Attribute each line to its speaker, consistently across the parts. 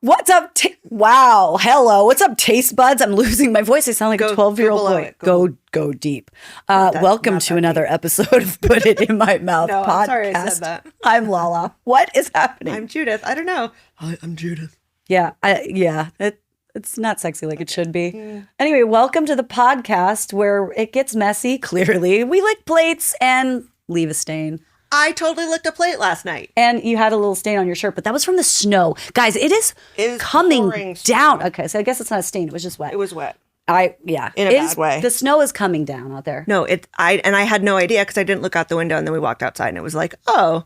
Speaker 1: What's up? Wow. Hello. What's up, taste buds? I'm losing my voice. I sound like a 12-year-old boy. Go deep. Welcome to another episode of Put It in My Mouth podcast.
Speaker 2: I'm sorry I said that.
Speaker 1: I'm Lala. What is happening?
Speaker 2: I'm Judith. I don't know. Hi, I'm Judith.
Speaker 1: Yeah. It's not sexy like it should be. Anyway, welcome to the podcast where it gets messy, clearly. We lick plates and leave a stain.
Speaker 2: I totally licked a plate last night.
Speaker 1: And you had a little stain on your shirt, but that was from the snow. Guys, it is coming down.
Speaker 2: Snow.
Speaker 1: Okay, so I guess it's not a stain. It was just wet.
Speaker 2: It was wet.
Speaker 1: In a
Speaker 2: bad way.
Speaker 1: The snow is coming down out there.
Speaker 2: No, I had no idea because I didn't look out the window, and then we walked outside and it was like, oh,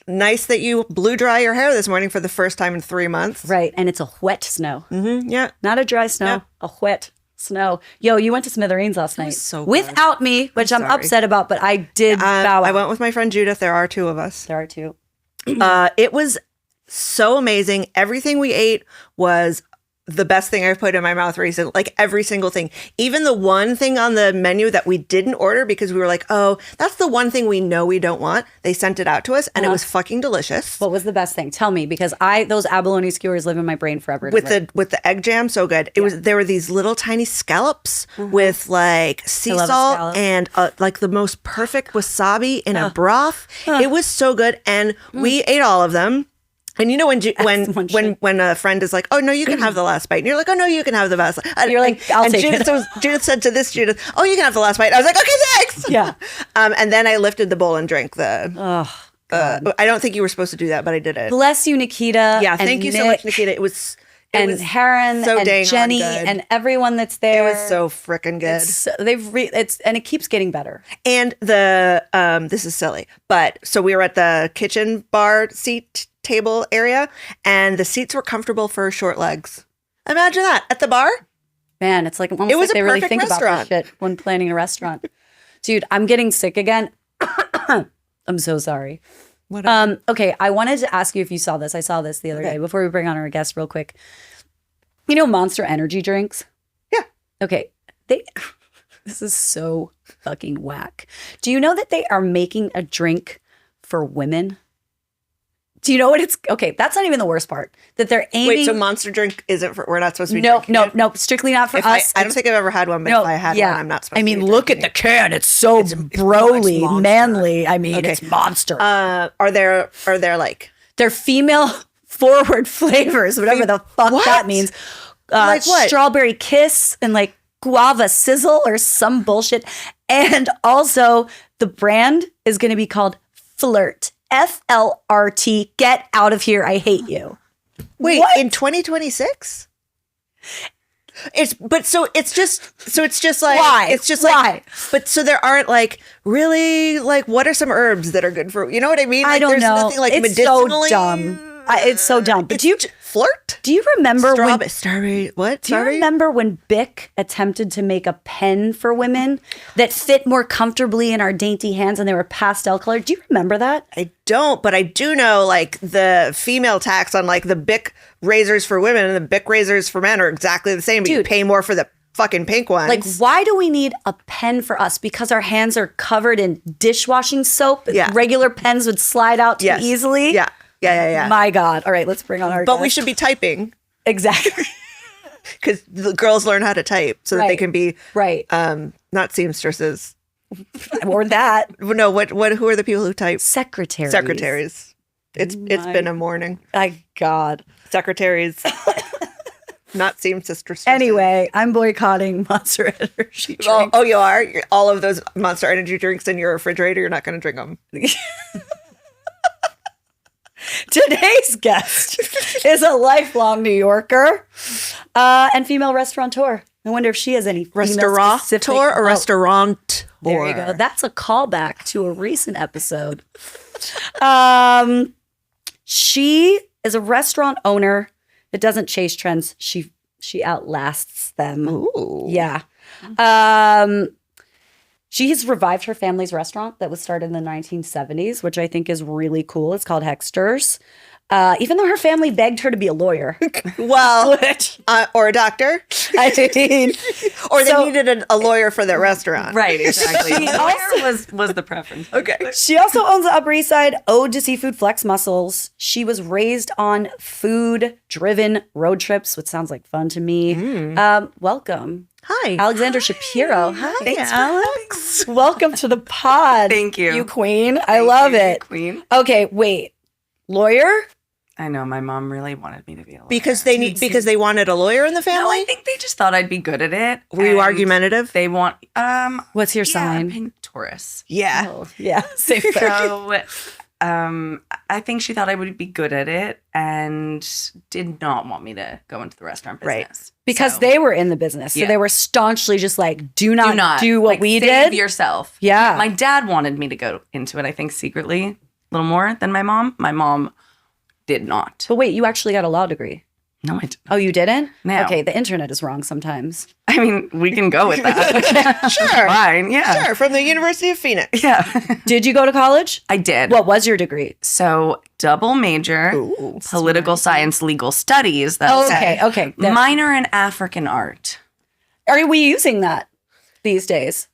Speaker 2: nice that you blew dry your hair this morning for the first time in 3 months.
Speaker 1: Right, and it's a wet snow.
Speaker 2: Mm-hmm, yeah.
Speaker 1: Not a dry snow, a wet snow. Yo, you went to Smithereens last night.
Speaker 2: So good.
Speaker 1: Without me, which I'm upset about, but I did bow out.
Speaker 2: I went with my friend Judith. There are two of us.
Speaker 1: There are two.
Speaker 2: It was so amazing. Everything we ate was the best thing I've put in my mouth recently. Like every single thing. Even the one thing on the menu that we didn't order because we were like, oh, that's the one thing we know we don't want. They sent it out to us and it was fucking delicious.
Speaker 1: What was the best thing? Tell me, because those abalone skewers live in my brain forever.
Speaker 2: With the egg jam, so good. There were these little tiny scallops with like sea salt and like the most perfect wasabi in a broth. It was so good, and we ate all of them. And you know when a friend is like, oh no, you can have the last bite, and you're like, oh no, you can have the last.
Speaker 1: You're like, I'll take it.
Speaker 2: So Judith said to this Judith, oh, you can have the last bite. I was like, okay, thanks.
Speaker 1: Yeah.
Speaker 2: And then I lifted the bowl and drank the. I don't think you were supposed to do that, but I did it.
Speaker 1: Bless you, Nikita.
Speaker 2: Yeah, thank you so much, Nikita. It was
Speaker 1: Heron
Speaker 2: so
Speaker 1: and Jenny and everyone that's there.
Speaker 2: It was so freaking good.
Speaker 1: And it keeps getting better.
Speaker 2: And this is silly, but so we were at the kitchen bar seat table area, and the seats were comfortable for short legs. Imagine that at the bar.
Speaker 1: Man, it's like almost like they really think about this shit when planning a restaurant. Dude, I'm getting sick again. I'm so sorry. Okay, I wanted to ask you if you saw this. I saw this the other day before we bring on our guest real quick. You know Monster energy drinks?
Speaker 2: Yeah.
Speaker 1: Okay. This is so fucking whack. Do you know that they are making a drink for women? Do you know what it's... Okay, that's not even the worst part. That they're aiming...
Speaker 2: Wait, so Monster drink isn't for... We're not supposed to be drinking it?
Speaker 1: No, strictly not for us.
Speaker 2: I don't think I've ever had one, but if I had one, I'm not supposed to be
Speaker 1: look at the can. It's so broly, manly. I mean, it's Monster.
Speaker 2: Are there like...
Speaker 1: They're female forward flavors, whatever the fuck that means.
Speaker 2: Like what?
Speaker 1: Strawberry Kiss and like Guava Sizzle or some bullshit. And also, the brand is going to be called Flirt. FLRT. Get out of here. I hate you.
Speaker 2: Wait,
Speaker 1: what?
Speaker 2: In 2026? It's just like
Speaker 1: why?
Speaker 2: It's just
Speaker 1: why?
Speaker 2: Like, but so there aren't like really like what are some herbs that are good for, you know what I mean? Like,
Speaker 1: I don't
Speaker 2: there's
Speaker 1: know.
Speaker 2: Nothing like
Speaker 1: it's
Speaker 2: medicinally.
Speaker 1: So dumb. It's so dumb. But
Speaker 2: Flirt?
Speaker 1: Do you remember
Speaker 2: Strawberry? What?
Speaker 1: Do you remember when Bic attempted to make a pen for women that fit more comfortably in our dainty hands and they were pastel colored? Do you remember that?
Speaker 2: I don't, but I do know like the female tax on like the Bic razors for women and the Bic razors for men are exactly the same. But you pay more for the fucking pink ones.
Speaker 1: Like, why do we need a pen for us? Because our hands are covered in dishwashing soap.
Speaker 2: Yeah.
Speaker 1: Regular pens would slide out too easily.
Speaker 2: Yeah. Yeah.
Speaker 1: My God. All right, let's bring on our
Speaker 2: But
Speaker 1: guest.
Speaker 2: We should be typing.
Speaker 1: Exactly.
Speaker 2: Because the girls learn how to type so that they can be not seamstresses.
Speaker 1: Or that.
Speaker 2: No, who are the people who type?
Speaker 1: Secretaries.
Speaker 2: It's been a morning.
Speaker 1: My God.
Speaker 2: Secretaries. Not seamstresses.
Speaker 1: Anyway, I'm boycotting Monster Energy drinks.
Speaker 2: Oh, you are? All of those Monster Energy drinks in your refrigerator, you're not going to drink them.
Speaker 1: Today's guest is a lifelong New Yorker and female restaurateur. I wonder if she has any
Speaker 2: restaurateur or restaurant.
Speaker 1: There you go. That's a callback to a recent episode. She is a restaurant owner that doesn't chase trends. She outlasts them.
Speaker 2: Ooh.
Speaker 1: Yeah. She has revived her family's restaurant that was started in the 1970s, which I think is really cool. It's called Hexter's. Even though her family begged her to be a lawyer.
Speaker 2: Well, or a doctor.
Speaker 1: I mean,
Speaker 2: Or they needed a lawyer for their restaurant.
Speaker 3: Right, exactly. Lawyer was the preference.
Speaker 2: Okay.
Speaker 1: She also owns the Upper East Side Ode to Seafood Flex Muscles. She was raised on food-driven road trips, which sounds like fun to me. Welcome.
Speaker 2: Hi.
Speaker 1: Alexandra Shapiro. Hi,
Speaker 2: Thanks,
Speaker 1: Alex. Welcome to the pod.
Speaker 3: Thank you.
Speaker 1: You queen. I love it.
Speaker 3: Queen.
Speaker 1: Okay, wait. Lawyer?
Speaker 3: I know my mom really wanted me to be a lawyer.
Speaker 2: Because they wanted a lawyer in the
Speaker 3: No,
Speaker 2: family?
Speaker 3: I think they just thought I'd be good at it.
Speaker 2: Were you
Speaker 3: and
Speaker 2: argumentative?
Speaker 3: They want
Speaker 1: What's your sign?
Speaker 3: I'm Taurus.
Speaker 2: Yeah.
Speaker 1: Oh, yeah. Same thing.
Speaker 3: So I think she thought I would be good at it and did not want me to go into the restaurant business.
Speaker 2: Right.
Speaker 1: Because they were in the business. So they were staunchly just like, do not do what we
Speaker 3: save
Speaker 1: did.
Speaker 3: yourself.
Speaker 1: Yeah.
Speaker 3: My dad wanted me to go into it, I think secretly, a little more than my mom. My mom did not.
Speaker 1: But wait, you actually got a law degree.
Speaker 3: No, I didn't.
Speaker 1: Oh, you didn't?
Speaker 3: No.
Speaker 1: Okay, the internet is wrong sometimes.
Speaker 3: I mean, we can go with that.
Speaker 2: Sure.
Speaker 3: Fine, yeah.
Speaker 2: Sure, from the University of Phoenix.
Speaker 3: Yeah.
Speaker 1: Did you go to college?
Speaker 3: I did.
Speaker 1: What was your degree?
Speaker 3: So double major, political science, legal studies.
Speaker 1: Oh, okay.
Speaker 3: Minor in African art.
Speaker 1: Are we using that these days?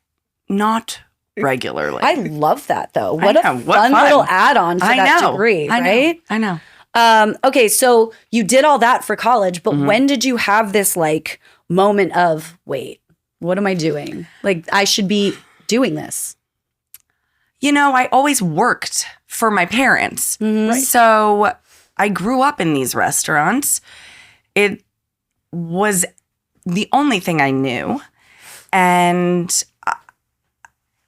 Speaker 3: Not regularly.
Speaker 1: I love that though. What a
Speaker 3: know, what
Speaker 1: fun
Speaker 3: fun.
Speaker 1: little add-on to that
Speaker 3: know.
Speaker 1: degree,
Speaker 3: I know.
Speaker 1: right?
Speaker 3: I know.
Speaker 1: Okay, so you did all that for college, but when did you have this like moment of, wait, what am I doing? Like, I should be doing this.
Speaker 3: You know, I always worked for my parents.
Speaker 1: Right.
Speaker 3: So I grew up in these restaurants. It was the only thing I knew. And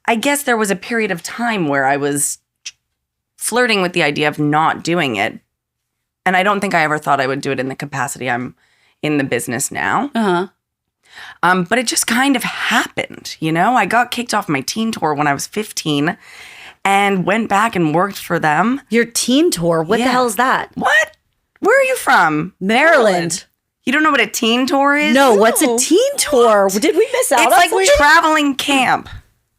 Speaker 3: I guess there was a period of time where I was flirting with the idea of not doing it. And I don't think I ever thought I would do it in the capacity I'm in the business now.
Speaker 1: Uh-huh.
Speaker 3: But it just kind of happened, you know? I got kicked off my teen tour when I was 15 and went back and worked for them.
Speaker 1: Your teen tour? What the hell is that?
Speaker 3: What? Where are you from?
Speaker 1: Maryland.
Speaker 3: You don't know what a teen tour is?
Speaker 1: No, what's a teen tour? Did we miss out
Speaker 3: It's
Speaker 1: on
Speaker 3: like
Speaker 1: something?
Speaker 3: traveling camp.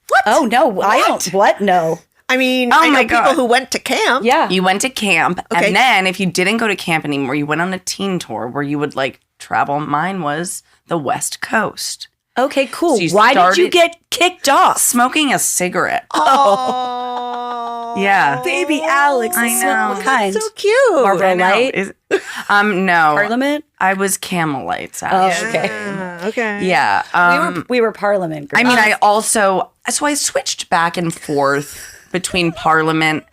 Speaker 1: What? Oh, no, I don't. What? No.
Speaker 2: I mean,
Speaker 3: Oh
Speaker 2: I know
Speaker 3: my
Speaker 2: people
Speaker 3: God.
Speaker 2: who went to camp.
Speaker 1: Yeah.
Speaker 3: You went to camp,
Speaker 2: Okay.
Speaker 3: and then if you didn't go to camp anymore, you went on a teen tour where you would like travel. Mine was the West Coast.
Speaker 1: Okay, cool.
Speaker 3: So you
Speaker 1: Why did you
Speaker 3: started-
Speaker 1: get kicked off?
Speaker 3: Smoking a cigarette.
Speaker 2: Oh.
Speaker 3: Yeah.
Speaker 1: Baby Alex.
Speaker 3: I know.
Speaker 1: What kind?
Speaker 2: So cute.
Speaker 1: Marlboro
Speaker 3: I know.
Speaker 1: Light?
Speaker 3: No.
Speaker 1: Parliament?
Speaker 3: I was Camel Lights.
Speaker 1: Oh,
Speaker 3: Actually.
Speaker 1: okay.
Speaker 2: Okay.
Speaker 3: Yeah.
Speaker 1: We were Parliament girls.
Speaker 3: I mean, I switched back and forth between Parliament.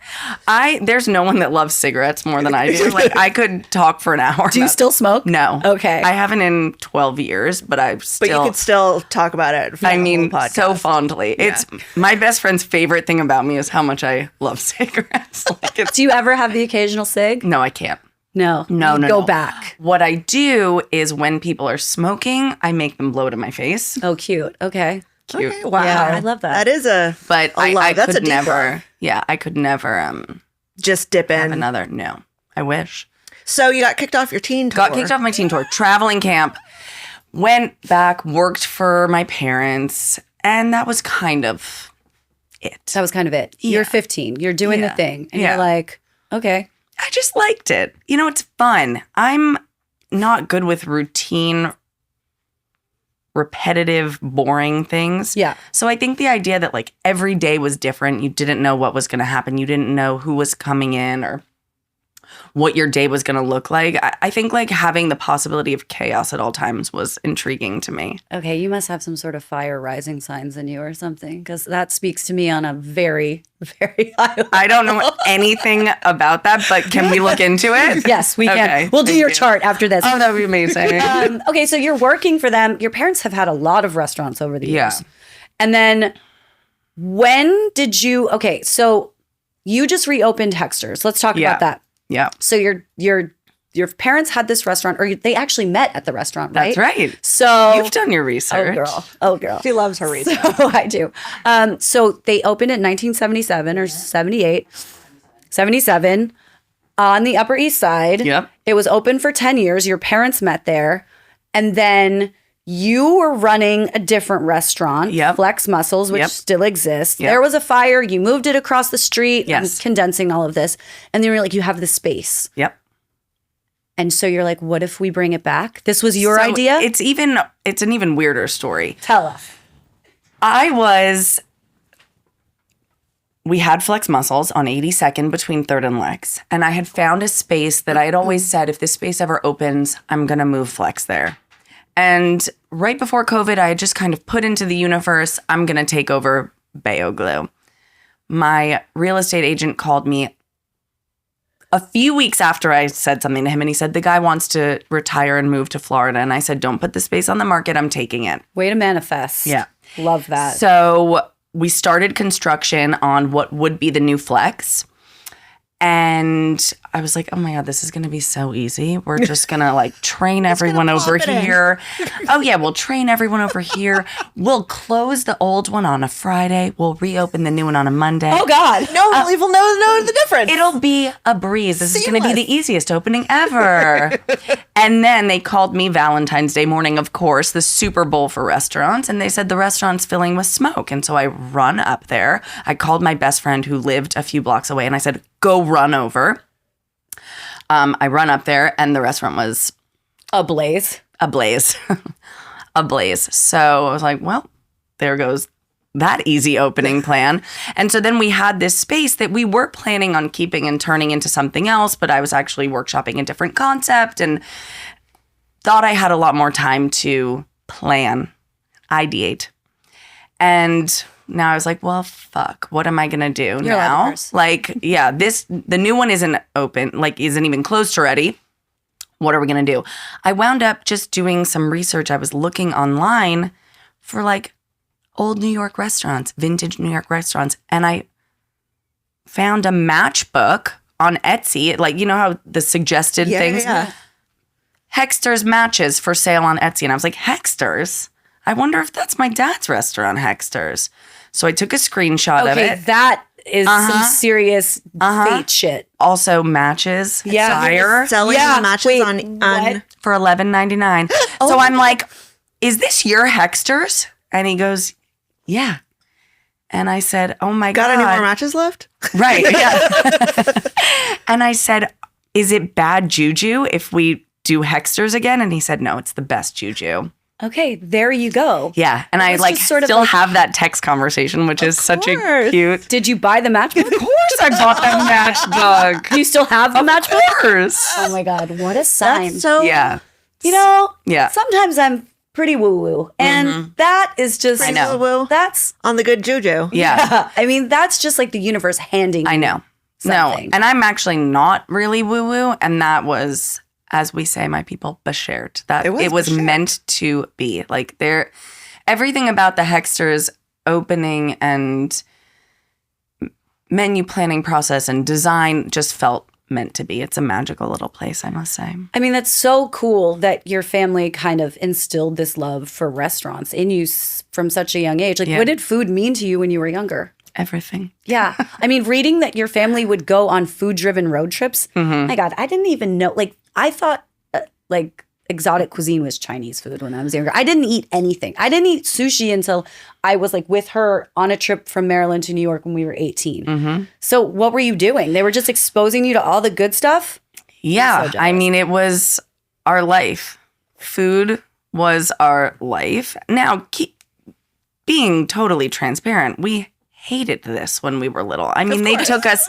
Speaker 3: There's no one that loves cigarettes more than I do. Like, I could talk for an hour.
Speaker 1: Do you still smoke?
Speaker 3: No.
Speaker 1: Okay.
Speaker 3: I haven't in 12 years, but I've still.
Speaker 2: But you could still talk about it. For
Speaker 3: I
Speaker 2: the
Speaker 3: mean,
Speaker 2: whole podcast.
Speaker 3: so fondly. It's my best friend's favorite thing about me is how much I love cigarettes. Like, it's,
Speaker 1: Do you ever have the occasional cig?
Speaker 3: no, I can't.
Speaker 1: No.
Speaker 3: No,
Speaker 1: You
Speaker 3: no,
Speaker 1: Go
Speaker 3: no.
Speaker 1: back.
Speaker 3: What I do is when people are smoking, I make them blow to my face.
Speaker 1: Oh, cute. Okay.
Speaker 3: Cute.
Speaker 2: Okay, wow.
Speaker 1: Yeah, I love that.
Speaker 2: That is a
Speaker 3: But
Speaker 2: a lot.
Speaker 3: I
Speaker 2: That's a
Speaker 3: could
Speaker 2: deep
Speaker 3: never.
Speaker 2: breath.
Speaker 3: Yeah, I could never
Speaker 2: just dip
Speaker 3: have
Speaker 2: in.
Speaker 3: another. No, I wish.
Speaker 2: So you got kicked off your teen tour.
Speaker 3: Got kicked off my teen tour, traveling camp, went back, worked for my parents, and that was kind of it.
Speaker 1: That was kind of it. You're 15. You're doing the
Speaker 3: Yeah.
Speaker 1: thing. And
Speaker 3: Yeah.
Speaker 1: you're like, okay.
Speaker 3: I just liked it. You know, it's fun. I'm not good with routine, repetitive, boring things.
Speaker 1: Yeah.
Speaker 3: So I think the idea that like every day was different, you didn't know what was going to happen, you didn't know who was coming in or what your day was going to look like. I think like having the possibility of chaos at all times was intriguing to me.
Speaker 1: Okay. You must have some sort of fire rising signs in you or something, because that speaks to me on a very, very high level.
Speaker 3: I don't know anything about that, but can we look into it?
Speaker 1: Yes, we can.
Speaker 3: Okay,
Speaker 1: We'll do
Speaker 3: thank
Speaker 1: your
Speaker 3: you.
Speaker 1: chart after this.
Speaker 3: Oh, that would be amazing.
Speaker 1: Okay, so you're working for them. Your parents have had a lot of restaurants over the years.
Speaker 3: Yeah.
Speaker 1: And then when did you, okay, so you just reopened Hexter's. Let's talk
Speaker 3: Yeah.
Speaker 1: about that.
Speaker 3: Yeah,
Speaker 1: So your parents had this restaurant, or they actually met at the restaurant, right?
Speaker 3: that's right.
Speaker 1: So
Speaker 3: You've done your research.
Speaker 1: Oh girl.
Speaker 2: She loves her research.
Speaker 1: So I do. So they opened in 1977 or 78, 77 on the Upper East Side.
Speaker 3: Yep.
Speaker 1: It was open for 10 years. Your parents met there. And then you were running a different restaurant,
Speaker 3: Yep.
Speaker 1: Flex Muscles, which
Speaker 3: Yep.
Speaker 1: still exists.
Speaker 3: Yep.
Speaker 1: There was a fire. You moved it across the street.
Speaker 3: Yes.
Speaker 1: I'm condensing all of this. And then you're like, you have the space.
Speaker 3: Yep.
Speaker 1: And so you're like, what if we bring it back? This was your idea?
Speaker 3: It's an even weirder story.
Speaker 1: Tell us.
Speaker 3: We had Flex Muscles on 82nd between 3rd and Lex. And I had found a space that I had always said, if this space ever opens, I'm going to move Flex there. And right before COVID, I had just kind of put into the universe, I'm going to take over Bayo Glue. My real estate agent called me a few weeks after I said something to him, and he said, the guy wants to retire and move to Florida. And I said, don't put the space on the market. I'm taking it.
Speaker 1: Way to manifest.
Speaker 3: Yeah.
Speaker 1: Love that.
Speaker 3: So we started construction on what would be the new Flex. And I was like, oh my God, this is going to be so easy. We're just going to like train everyone over here. Oh yeah, we'll train everyone over here. We'll close the old one on a Friday. We'll reopen the new one on a Monday.
Speaker 2: Oh God, no one will know the difference.
Speaker 3: It'll be a breeze. This is going to be the easiest opening ever. And then they called me Valentine's Day morning, of course, the Super Bowl for restaurants. And they said the restaurant's filling with smoke. And so I run up there. I called my best friend who lived a few blocks away and I said, go run over. I run up there and the restaurant was
Speaker 1: ablaze.
Speaker 3: Ablaze. So I was like, well, there goes that easy opening plan. And so then we had this space that we were planning on keeping and turning into something else, but I was actually workshopping a different concept and thought I had a lot more time to plan, ideate. And now I was like, well, fuck, what am I going to do now? Like, yeah, the new one isn't open, like isn't even close to ready. What are we going to do? I wound up just doing some research. I was looking online for like old New York restaurants, vintage New York restaurants. And I found a matchbook on Etsy. Like, you know how the suggested things?
Speaker 2: Yeah.
Speaker 3: Hexter's matches for sale on Etsy. And I was like, Hexter's? I wonder if that's my dad's restaurant, Hexter's. So I took a screenshot of it.
Speaker 1: That is some serious fate shit.
Speaker 3: Also matches.
Speaker 1: Yeah.
Speaker 3: Fire.
Speaker 2: Selling matches on
Speaker 3: For $11.99. So I'm like, is this your Hexter's? And he goes, yeah. And I said, oh my God.
Speaker 2: Got any more matches left?
Speaker 3: Right. Yeah. And I said, is it bad juju if we do Hexter's again? And he said, no, it's the best juju.
Speaker 1: Okay, there you go.
Speaker 3: Yeah, and I like still have that text conversation, which is such a cute.
Speaker 1: Did you buy the matchbook?
Speaker 3: Of course, I bought that matchbook.
Speaker 1: Do you still have the matchbook?
Speaker 3: Of course.
Speaker 1: Oh my God, what a sign!
Speaker 2: That's so
Speaker 1: you know,
Speaker 3: yeah.
Speaker 1: Sometimes I'm pretty woo woo, and that is just
Speaker 3: I know.
Speaker 2: Woo-woo.
Speaker 1: That's
Speaker 2: on the good juju.
Speaker 3: Yeah,
Speaker 1: I mean that's just like the universe handing.
Speaker 3: I know.
Speaker 1: Something.
Speaker 3: No, and I'm actually not really woo woo, and that was, as we say, my people, beshert. That it was meant to be. Like everything about the Hexter's opening and menu planning process and design just felt meant to be. It's a magical little place, I must say.
Speaker 1: I mean, that's so cool that your family kind of instilled this love for restaurants in you from such a young age. Like, what did food mean to you when you were younger?
Speaker 3: Everything.
Speaker 1: Yeah. I mean, reading that your family would go on food-driven road trips. My God, I didn't even know. Like, I thought like exotic cuisine was Chinese food when I was younger. I didn't eat anything. I didn't eat sushi until I was like with her on a trip from Maryland to New York when we were 18. So what were you doing? They were just exposing you to all the good stuff?
Speaker 3: Yeah. So I mean, it was our life. Food was our life. Now, being totally transparent, we hated this when we were little. I mean, they took us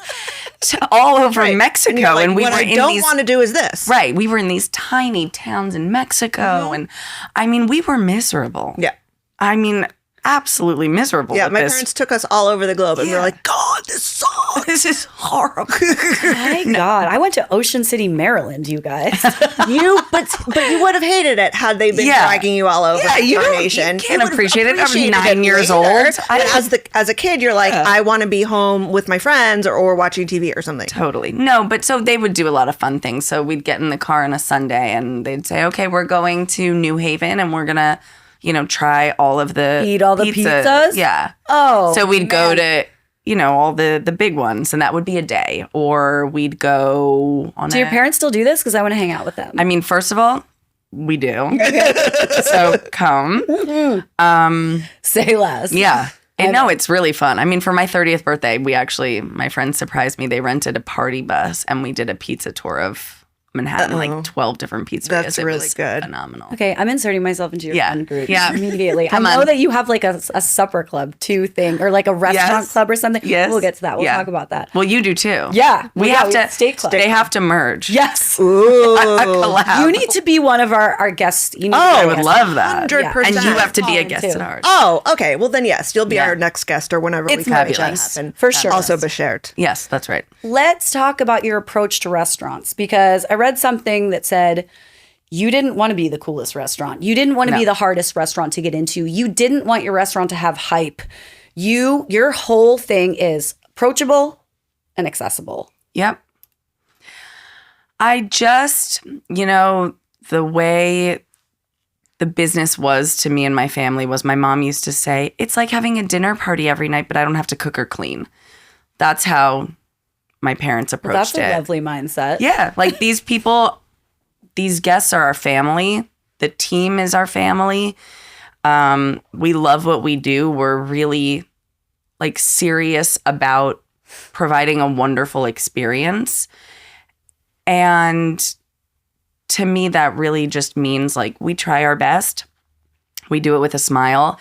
Speaker 3: to all over Mexico, and we were in these. What I don't
Speaker 2: want to do is this.
Speaker 3: Right, we were in these tiny towns in Mexico, and I mean, we were miserable.
Speaker 2: Yeah,
Speaker 3: I mean, absolutely miserable.
Speaker 2: Yeah, my parents took us all over the globe, and we were like, God, this sucks.
Speaker 3: This is horrible.
Speaker 1: My God, I went to Ocean City, Maryland. You guys,
Speaker 2: but you would have hated it had they been dragging you all over our nation.
Speaker 3: You can't appreciate it. I was 9 years old.
Speaker 2: As a kid, you're like, I want to be home with my friends or watching TV or something.
Speaker 3: Totally. No, but so they would do a lot of fun things. So we'd get in the car on a Sunday, and they'd say, okay, we're going to New Haven, and we're gonna, try all of the
Speaker 1: eat all the pizzas.
Speaker 3: Yeah.
Speaker 1: Oh.
Speaker 3: So we'd go to, all the big ones, and that would be a day. Or we'd go on.
Speaker 1: Do your parents still do this? Because I want to hang out with them.
Speaker 3: I mean, first of all, we do. So come.
Speaker 1: Say less.
Speaker 3: Yeah. And no, it's really fun. I mean, for my 30th birthday, my friends surprised me. They rented a party bus, and we did a pizza tour of Manhattan, like 12 different pizzerias.
Speaker 2: That's really
Speaker 3: was
Speaker 2: good.
Speaker 3: Phenomenal.
Speaker 1: Okay, I'm inserting myself into your friend group immediately. I know
Speaker 3: on.
Speaker 1: that you have like a supper club too thing, or like a restaurant club or something.
Speaker 3: Yes.
Speaker 1: We'll get to that. We'll talk about that.
Speaker 3: Well, you do too.
Speaker 1: Yeah.
Speaker 3: We have to.
Speaker 1: State club.
Speaker 3: They have to merge.
Speaker 1: Yes.
Speaker 2: Ooh.
Speaker 3: A collab.
Speaker 1: You need to be one of our guests. You need
Speaker 3: I would love that.
Speaker 2: 100%.
Speaker 3: And you have to be a
Speaker 1: Colin,
Speaker 3: guest
Speaker 1: too.
Speaker 3: at ours.
Speaker 2: Oh, okay. Well, then yes, you'll be our next guest or whenever we
Speaker 1: It's
Speaker 2: can make that
Speaker 3: fabulous.
Speaker 2: happen.
Speaker 1: For sure.
Speaker 2: Also, Beshert.
Speaker 3: Yes, that's right.
Speaker 1: Let's talk about your approach to restaurants, because I read something that said you didn't want to be the coolest restaurant. You didn't want to be the hardest restaurant to get into. You didn't want your restaurant to have hype. Your whole thing is approachable and accessible.
Speaker 3: Yep. I just, the way the business was to me and my family was my mom used to say, it's like having a dinner party every night, but I don't have to cook or clean. That's how my parents approached it.
Speaker 1: That's a lovely mindset.
Speaker 3: Yeah. Like these people, these guests are our family. The team is our family. We love what we do. We're really like serious about providing a wonderful experience. And to me, that really just means like we try our best. We do it with a smile.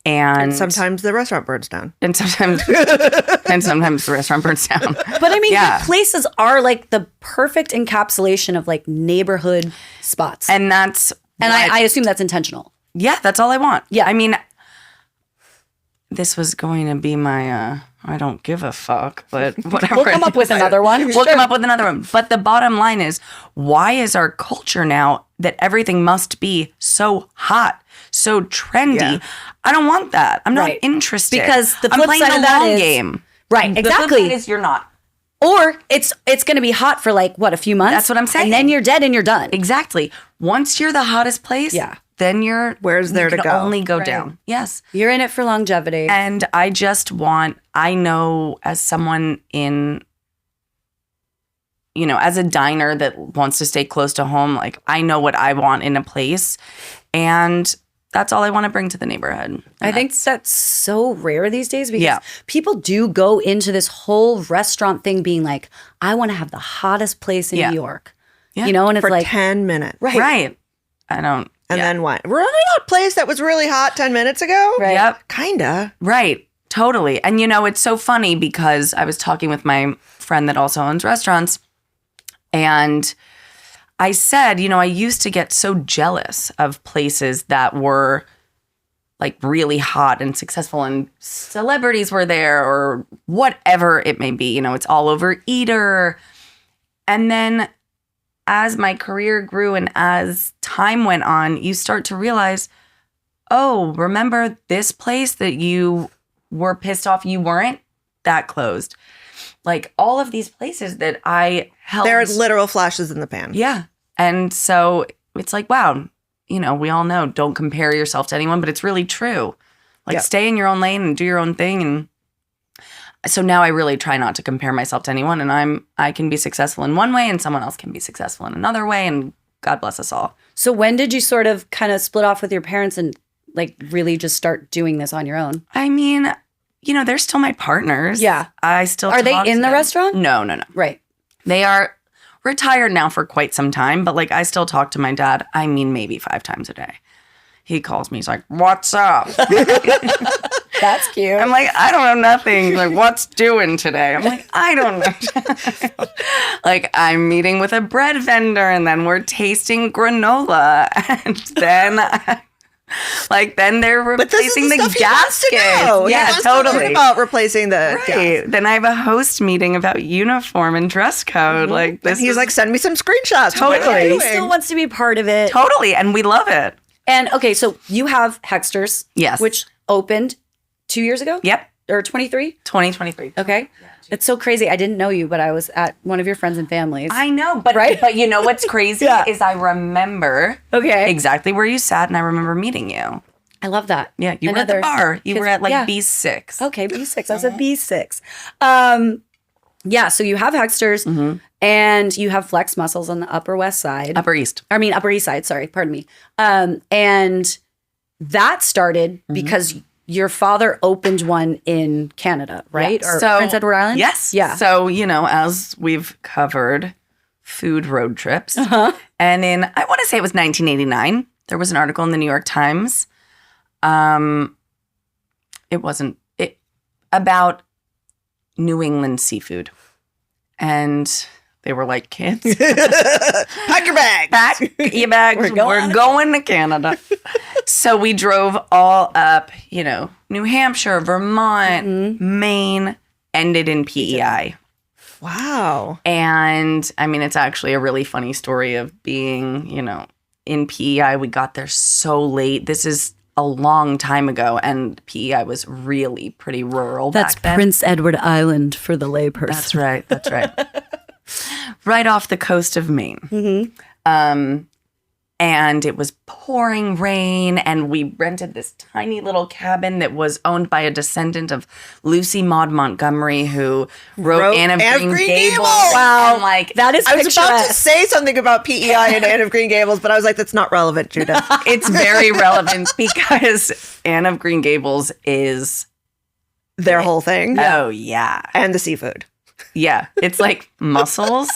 Speaker 3: And
Speaker 2: sometimes the restaurant burns down.
Speaker 3: And sometimes the restaurant burns down.
Speaker 1: But I mean, your places are like the perfect encapsulation of like neighborhood spots.
Speaker 3: And
Speaker 1: I assume that's intentional.
Speaker 3: Yeah, that's all I want.
Speaker 1: Yeah.
Speaker 3: I mean, this was going to be my I don't give a fuck, but whatever.
Speaker 1: We'll come up with another one.
Speaker 3: We'll come up with another one. But the bottom line is, why is our culture now that everything must be so hot, so trendy? Yeah. I don't want that. I'm not interested.
Speaker 1: Because the
Speaker 3: I'm
Speaker 1: flip
Speaker 3: playing
Speaker 1: side
Speaker 3: the
Speaker 1: of that
Speaker 3: long
Speaker 1: is
Speaker 3: game.
Speaker 1: Right, exactly.
Speaker 3: The flip side is you're not.
Speaker 1: Or it's going to be hot for like what, a few months?
Speaker 3: That's what I'm saying.
Speaker 1: And then you're dead and you're done.
Speaker 3: Exactly. Once you're the hottest place, then
Speaker 2: where's there to go?
Speaker 3: Only go down. Yes.
Speaker 1: You're in it for longevity.
Speaker 3: And I know as someone in, as a diner that wants to stay close to home, like I know what I want in a place. And that's all I want to bring to the neighborhood.
Speaker 1: I think that's so rare these days because people do go into this whole restaurant thing being like, I want to have the hottest place in New York. Yeah. And it's
Speaker 2: for
Speaker 1: like
Speaker 2: 10 minutes.
Speaker 3: Right. I don't.
Speaker 2: And then what? Really not a place that was really hot 10 minutes ago?
Speaker 1: Right.
Speaker 3: Yep.
Speaker 2: Kinda.
Speaker 3: Right. Totally. And it's so funny because I was talking with my friend that also owns restaurants, and I said, I used to get so jealous of places that were like really hot and successful and celebrities were there or whatever it may be. It's all over Eater. And then as my career grew and as time went on, you start to realize, oh, remember this place that you were pissed off you weren't? That closed. Like all of these places that I held.
Speaker 2: There are literal flashes in the pan.
Speaker 3: Yeah. And so it's like, wow, we all know don't compare yourself to anyone, but it's really true. Like stay in your own lane and do your own thing. And so now I really try not to compare myself to anyone, and I can be successful in one way and someone else can be successful in another way, and God bless us all.
Speaker 1: So when did you sort of kind of split off with your parents and like really just start doing this on your own?
Speaker 3: I mean, they're still my partners.
Speaker 1: Yeah.
Speaker 3: I still
Speaker 1: Are they in the restaurant?
Speaker 3: No.
Speaker 1: Right.
Speaker 3: They are retired now for quite some time, but like I still talk to my dad, I mean maybe 5 times a day. He calls me, he's like, what's up?
Speaker 1: That's cute.
Speaker 3: I'm like, I don't know nothing. He's like, what's doing today? I'm like, I don't know. Like, I'm meeting with a bread vendor, and then we're tasting granola. And then, then they're replacing the gasket.
Speaker 2: Yeah, totally. About replacing the gas.
Speaker 3: Then I have a host meeting about uniform and dress code.
Speaker 2: Mm-hmm.
Speaker 3: Like, this
Speaker 2: he's like, send me some screenshots.
Speaker 3: Totally.
Speaker 1: He still wants to be part of it.
Speaker 3: Totally. And we love it.
Speaker 1: And okay, so you have Hexter's.
Speaker 3: Yes.
Speaker 1: Which opened 2 years ago?
Speaker 3: Yep.
Speaker 1: Or 23?
Speaker 3: 2023.
Speaker 1: Okay. Yeah, it's so crazy. I didn't know you, but I was at one of your friends and families.
Speaker 3: I know, but but you know what's crazy is I remember exactly where you sat, and I remember meeting you.
Speaker 1: I love that.
Speaker 3: Yeah, you were at the bar. You were at like B6.
Speaker 1: Okay, B6. I was at B6. Yeah, so you have Hexter's and you have Flex Muscles on the Upper West Side.
Speaker 3: Upper East Side,
Speaker 1: sorry, pardon me. And that started because your father opened one in Canada, right?
Speaker 3: Yeah.
Speaker 1: Or Prince Edward Island?
Speaker 3: Yes.
Speaker 1: Yeah.
Speaker 3: So, as we've covered, food road trips. And in, I want to say it was 1989, there was an article in the New York Times. About New England seafood. And they were like, kids,
Speaker 2: pack your bags.
Speaker 3: Pack your bags. We're going to Canada. So we drove all up, New Hampshire, Vermont, Maine, ended in PEI.
Speaker 2: Wow.
Speaker 3: And I mean, it's actually a really funny story of being, in PEI. We got there so late. This is a long time ago, and PEI was really pretty rural.
Speaker 1: That's
Speaker 3: back then.
Speaker 1: Prince Edward Island for the layperson.
Speaker 3: That's right. Right off the coast of Maine. And it was pouring rain, and we rented this tiny little cabin that was owned by a descendant of Lucy Maud Montgomery, who wrote Anne of Green Gables.
Speaker 2: Wow.
Speaker 3: And
Speaker 1: that is
Speaker 2: I was about to say something about PEI and Anne of Green Gables, but I was like, that's not relevant, Judith.
Speaker 3: It's very relevant because Anne of Green Gables is
Speaker 2: their whole thing.
Speaker 3: Oh, yeah.
Speaker 2: And the seafood.
Speaker 3: Yeah. It's like mussels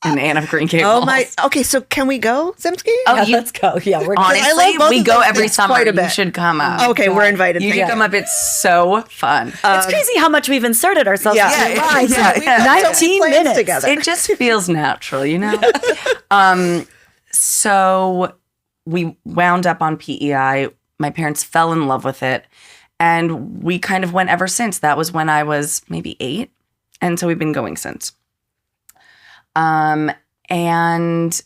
Speaker 3: and Anne of Green Gables.
Speaker 2: Oh, my. Okay, so can we go, Zemsky?
Speaker 1: Oh, let's go. Yeah, we're
Speaker 3: honestly, we go every summer. You should come up.
Speaker 2: Okay, we're invited.
Speaker 3: You should come up. It's so fun.
Speaker 1: It's crazy how much we've inserted ourselves.
Speaker 2: Yeah.
Speaker 1: 19 minutes
Speaker 2: together.
Speaker 3: It just feels natural, So we wound up on PEI. My parents fell in love with it, and we kind of went ever since. That was when I was maybe 8, and so we've been going since. And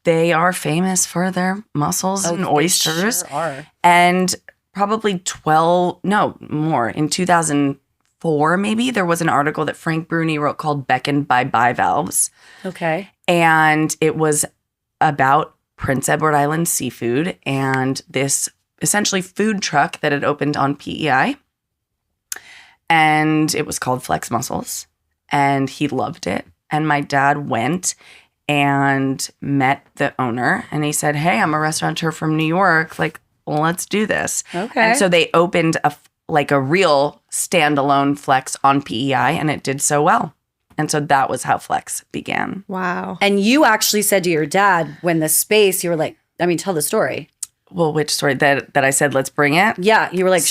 Speaker 3: they are famous for their mussels and oysters.
Speaker 1: Sure are.
Speaker 3: And probably in 2004, maybe, there was an article that Frank Bruni wrote called Beckoned by Bivalves.
Speaker 1: Okay.
Speaker 3: And it was about Prince Edward Island seafood and this essentially food truck that had opened on PEI. And it was called Flex Mussels. And he loved it. And my dad went and met the owner. And he said, hey, I'm a restaurateur from New York. Like, well, let's do this.
Speaker 1: Okay.
Speaker 3: And so they opened a real standalone Flex on PEI. And it did so well. And so that was how Flex began.
Speaker 2: Wow.
Speaker 1: And you actually said to your dad when the space, you were like, tell the story.
Speaker 3: Well, which story? That I said, let's bring it?
Speaker 1: Yeah. You were like,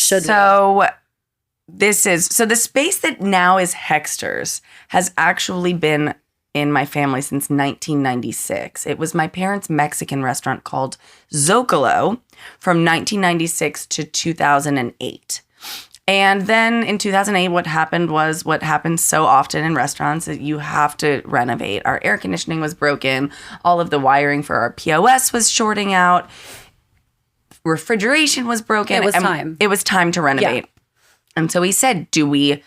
Speaker 3: the space that now is Hexter's has actually been in my family since 1996. It was my parents' Mexican restaurant called Zocalo from 1996 to 2008. And then in 2008, what happened was what happens so often in restaurants that you have to renovate. Our air conditioning was broken. All of the wiring for our POS was shorting out. Refrigeration was broken.
Speaker 1: It was time.
Speaker 3: It was time to renovate. Yeah. And so he said, do we,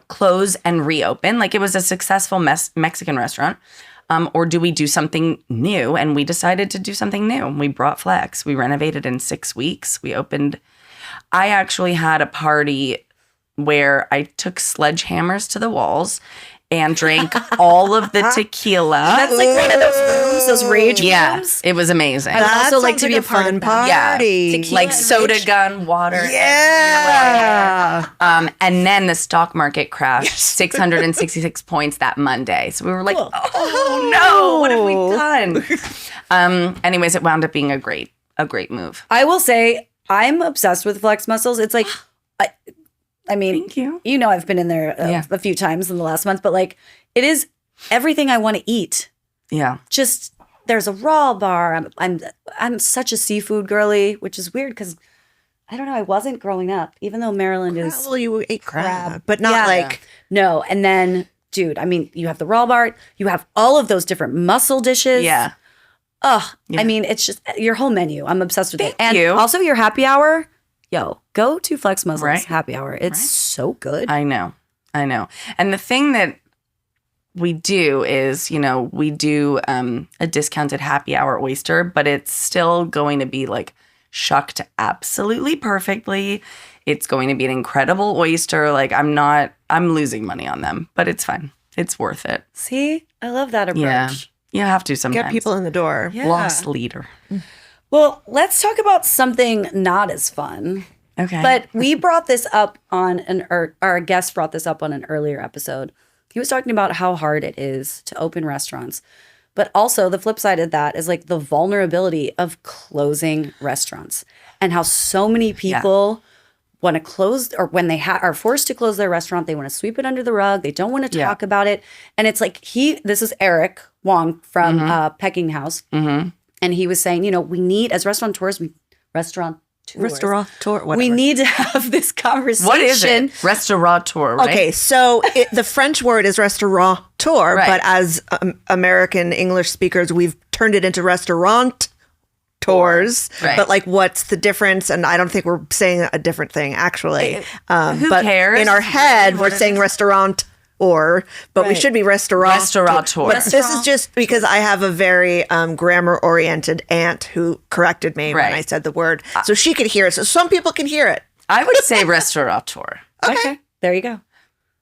Speaker 3: close and reopen? Like, it was a successful Mexican restaurant. Or do we do something new? And we decided to do something new. We brought Flex. We renovated in 6 weeks. We opened. I actually had a party where I took sledgehammers to the walls and drank all of the tequila.
Speaker 1: That's like one of those rooms, those rage rooms.
Speaker 3: It was amazing.
Speaker 1: I would also like to be a part of that.
Speaker 2: Party.
Speaker 3: Yeah, like soda gun, water.
Speaker 2: Yeah.
Speaker 3: And then the stock market crashed 666 points that Monday. So we were like, oh no, what have we done? Anyways, it wound up being a great move.
Speaker 1: I will say I'm obsessed with Flex Mussels. It's like, I mean,
Speaker 3: thank you.
Speaker 1: I've been in there a few times in the last month, but like, it is everything I want to eat.
Speaker 3: Yeah.
Speaker 1: Just there's a raw bar. I'm such a seafood girly, which is weird because I don't know. I wasn't growing up, even though Maryland is.
Speaker 2: Well, you ate crab, but not
Speaker 1: no. And then, dude, I mean, you have the raw bar. You have all of those different mussel dishes.
Speaker 3: Yeah.
Speaker 1: Oh, yeah. I mean, it's just your whole menu. I'm obsessed with it.
Speaker 3: Thank you.
Speaker 1: Also your happy hour. Yo, go to Flex Mussels happy hour. It's so good.
Speaker 3: I know. And the thing that we do is, we do a discounted happy hour oyster, but it's still going to be like shucked absolutely perfectly. It's going to be an incredible oyster. Like I'm losing money on them, but it's fine. It's worth it.
Speaker 1: See, I love that approach.
Speaker 3: Yeah, you have to sometimes.
Speaker 2: Get people in the door.
Speaker 1: Yeah.
Speaker 3: Lost leader.
Speaker 1: Well, let's talk about something not as fun.
Speaker 3: Okay.
Speaker 1: But we brought this up on our guest brought this up on an earlier episode. he was talking about how hard it is to open restaurants. But also the flip side of that is like the vulnerability of closing restaurants and how so many people want to close, or when they are forced to close their restaurant, they want to sweep it under the rug. They don't want to talk about it. And it's like this is Eric Wong from Pecking House.
Speaker 2: Mm-hmm.
Speaker 1: And he was saying, we need, as restaurateurs,
Speaker 2: Restaurateur,
Speaker 1: we need to have this conversation.
Speaker 3: What is it? Restaurateur, right?
Speaker 2: Okay, so the French word is restaurateur, but as American English speakers, we've turned it into restaurant tours.
Speaker 3: Right.
Speaker 2: But like, what's the difference? And I don't think we're saying a different thing, actually.
Speaker 3: Who
Speaker 2: but
Speaker 3: cares?
Speaker 2: in our head, we're saying restaurant. But we should be restaurateur. But this is just because I have a very grammar-oriented aunt who corrected me when I said the word, so she could hear it. So some people can hear it.
Speaker 3: I would say restaurateur.
Speaker 1: Okay, there you go.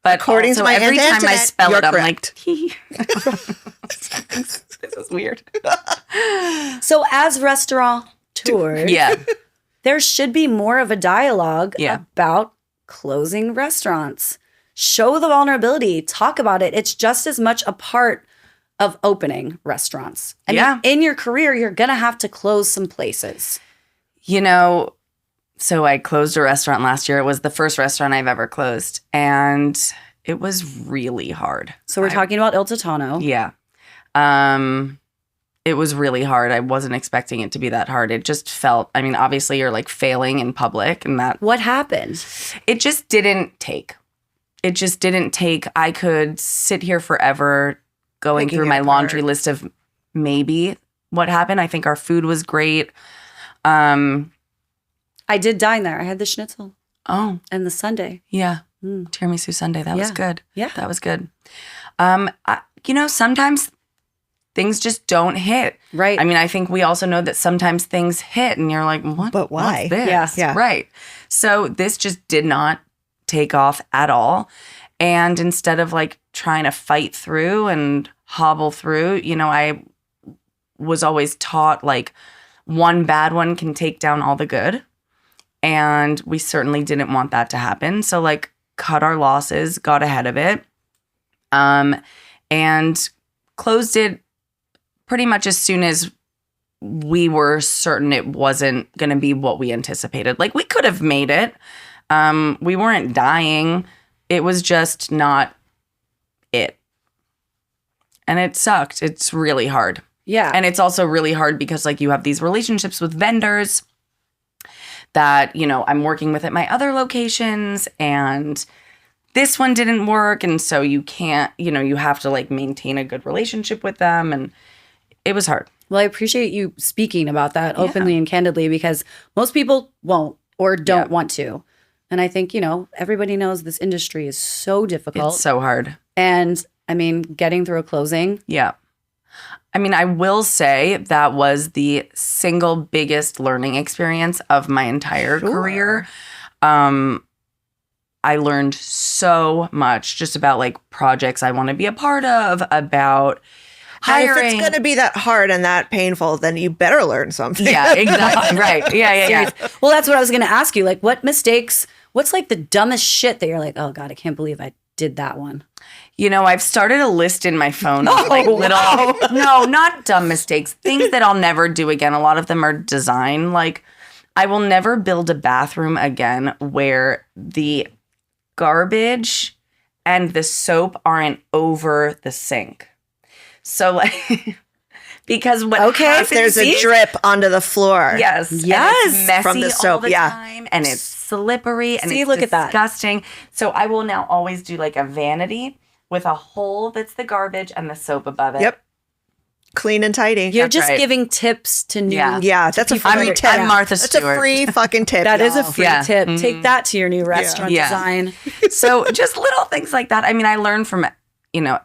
Speaker 3: But
Speaker 2: according to my
Speaker 3: every
Speaker 2: aunt
Speaker 3: time I spell it, I'm
Speaker 2: correct.
Speaker 3: like, this is weird.
Speaker 1: So as restaurateurs, there should be more of a dialogue about closing restaurants. Show the vulnerability, talk about it. It's just as much a part of opening restaurants. I mean, in your career, you're going to have to close some places.
Speaker 3: So I closed a restaurant last year. It was the first restaurant I've ever closed. And it was really hard.
Speaker 1: So we're talking about Il Titano.
Speaker 3: Yeah. It was really hard. I wasn't expecting it to be that hard. It just felt, obviously you're like failing in public and that.
Speaker 1: What happened?
Speaker 3: It just didn't take. I could sit here forever going through my laundry list of maybe what happened. I think our food was great.
Speaker 1: I did dine there. I had the schnitzel.
Speaker 3: Oh.
Speaker 1: And the sundae.
Speaker 3: Yeah. Tiramisu sundae. That was good.
Speaker 1: Yeah.
Speaker 3: That was good. Sometimes things just don't hit.
Speaker 1: Right.
Speaker 3: I think we also know that sometimes things hit and you're like, what?
Speaker 2: But why?
Speaker 3: What's this?
Speaker 1: Yeah.
Speaker 3: Right. So this just did not take off at all. And instead of like trying to fight through and hobble through, I was always taught like one bad one can take down all the good. And we certainly didn't want that to happen. So like cut our losses, got ahead of it, and closed it pretty much as soon as we were certain it wasn't going to be what we anticipated. Like we could have made it. We weren't dying. It was just not it. And it sucked. It's really hard.
Speaker 1: Yeah.
Speaker 3: And it's also really hard because like you have these relationships with vendors that, I'm working with at my other locations and this one didn't work. And so you can't, you have to like maintain a good relationship with them. And it was hard.
Speaker 1: Well, I appreciate you speaking about that openly and candidly because most people won't or don't want to. And I think, everybody knows this industry is so difficult.
Speaker 3: It's so hard.
Speaker 1: And getting through a closing.
Speaker 3: Yeah. I will say that was the single biggest learning experience of my entire career. I learned so much just about like projects I want to be a part of, about hiring.
Speaker 2: If it's going to be that hard and that painful, then you better learn something.
Speaker 3: Yeah, exactly. Right. Yeah.
Speaker 1: Well, that's what I was going to ask you. Like, what's like the dumbest shit that you're like, oh God, I can't believe I did that one?
Speaker 3: I've started a list in my phone of like no, not dumb mistakes, things that I'll never do again. A lot of them are design. Like, I will never build a bathroom again where the garbage and the soap aren't over the sink. So like, because what happens,
Speaker 2: there's a drip onto the floor.
Speaker 3: Yes.
Speaker 1: Yes.
Speaker 3: And it's messy
Speaker 2: from the soap,
Speaker 3: all the time, and it's slippery and it's
Speaker 1: look at that.
Speaker 3: disgusting. So I will now always do like a vanity with a hole that's the garbage and the soap above it.
Speaker 2: Yep. Clean and tidy.
Speaker 1: You're just giving tips to new.
Speaker 2: Yeah, that's a free tip.
Speaker 3: I'm Martha Stewart.
Speaker 2: That's a free fucking tip.
Speaker 1: That is a free tip.
Speaker 3: Mm-hmm.
Speaker 1: Take that to your new restaurant design.
Speaker 3: So just little things like that. I learned from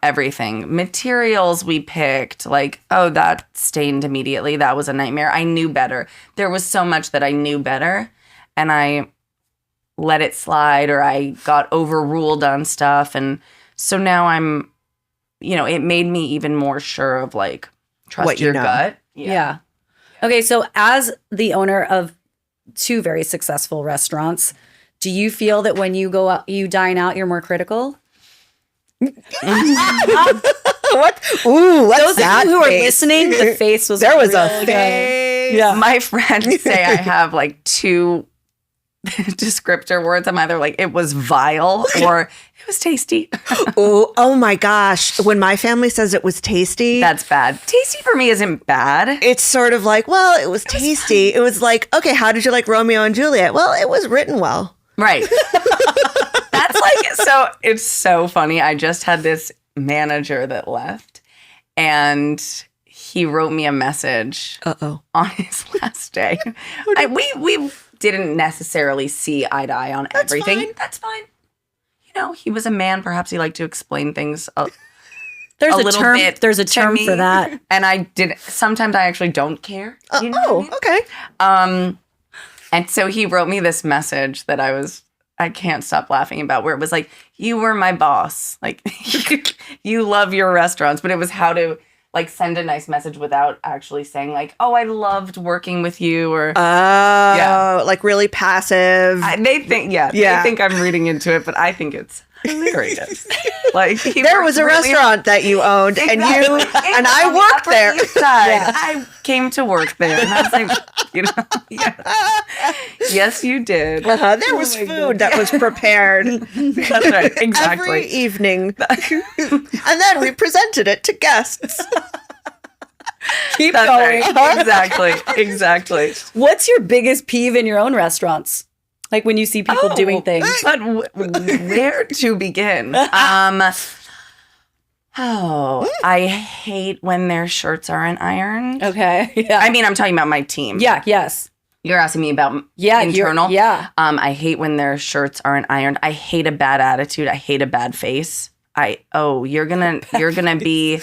Speaker 3: everything. Materials we picked, like, oh, that stained immediately. That was a nightmare. I knew better. There was so much that I knew better, and I let it slide, or I got overruled on stuff. And so now I'm, it made me even more sure of like, trust
Speaker 2: what
Speaker 3: your gut.
Speaker 1: Yeah. Okay, so as the owner of two very successful restaurants, do you feel that when you go out, you dine out, you're more critical?
Speaker 2: What? Ooh, what's
Speaker 1: Those
Speaker 2: that
Speaker 1: of you who are
Speaker 2: face?
Speaker 1: listening, the face was
Speaker 2: There was a
Speaker 1: real good.
Speaker 2: face.
Speaker 1: Yeah.
Speaker 3: My friends say I have like 2 descriptor words. I'm either like, it was vile or it was tasty.
Speaker 2: Ooh, oh my gosh. When my family says it was tasty,
Speaker 3: That's bad. Tasty for me isn't bad.
Speaker 2: it's sort of like, well, it was tasty. It was like, okay, how did you like Romeo and Juliet? Well, it was written well.
Speaker 3: Right. That's like, so it's so funny. I just had this manager that left and he wrote me a message on his last day. We didn't necessarily see eye to eye on everything.
Speaker 2: Fine.
Speaker 3: That's fine. You know, he was a man. Perhaps he liked to explain things
Speaker 1: There's a
Speaker 3: little
Speaker 1: term.
Speaker 3: bit
Speaker 1: There's a
Speaker 3: to
Speaker 1: term
Speaker 3: me.
Speaker 1: for that.
Speaker 3: And I did. Sometimes I actually don't care. You know what I mean?
Speaker 2: Okay.
Speaker 3: And so he wrote me this message that I can't stop laughing about, where it was like, you were my boss. Like, you love your restaurants, but it was how to like send a nice message without actually saying like, oh, I loved working with you, or
Speaker 2: Like really passive.
Speaker 3: they think I'm reading into it, but I think it's hilarious. Like
Speaker 2: there was a restaurant that you owned, and you and I worked there.
Speaker 3: I came to work there, and I was like, you know, yes, you did.
Speaker 2: There was food that was prepared
Speaker 3: That's right, exactly.
Speaker 2: every evening, and then we presented it to guests.
Speaker 1: Keep
Speaker 3: That's
Speaker 1: going.
Speaker 3: right. Exactly.
Speaker 1: What's your biggest peeve in your own restaurants? Like when you see people doing things.
Speaker 3: But where to begin? I hate when their shirts aren't ironed.
Speaker 1: Okay. Yeah.
Speaker 3: I mean, I'm talking about my team.
Speaker 1: Yeah. Yes.
Speaker 3: You're asking me about
Speaker 1: Yeah.
Speaker 3: internal?
Speaker 1: Yeah.
Speaker 3: I hate when their shirts aren't ironed. I hate a bad attitude. I hate a bad face. You're gonna be...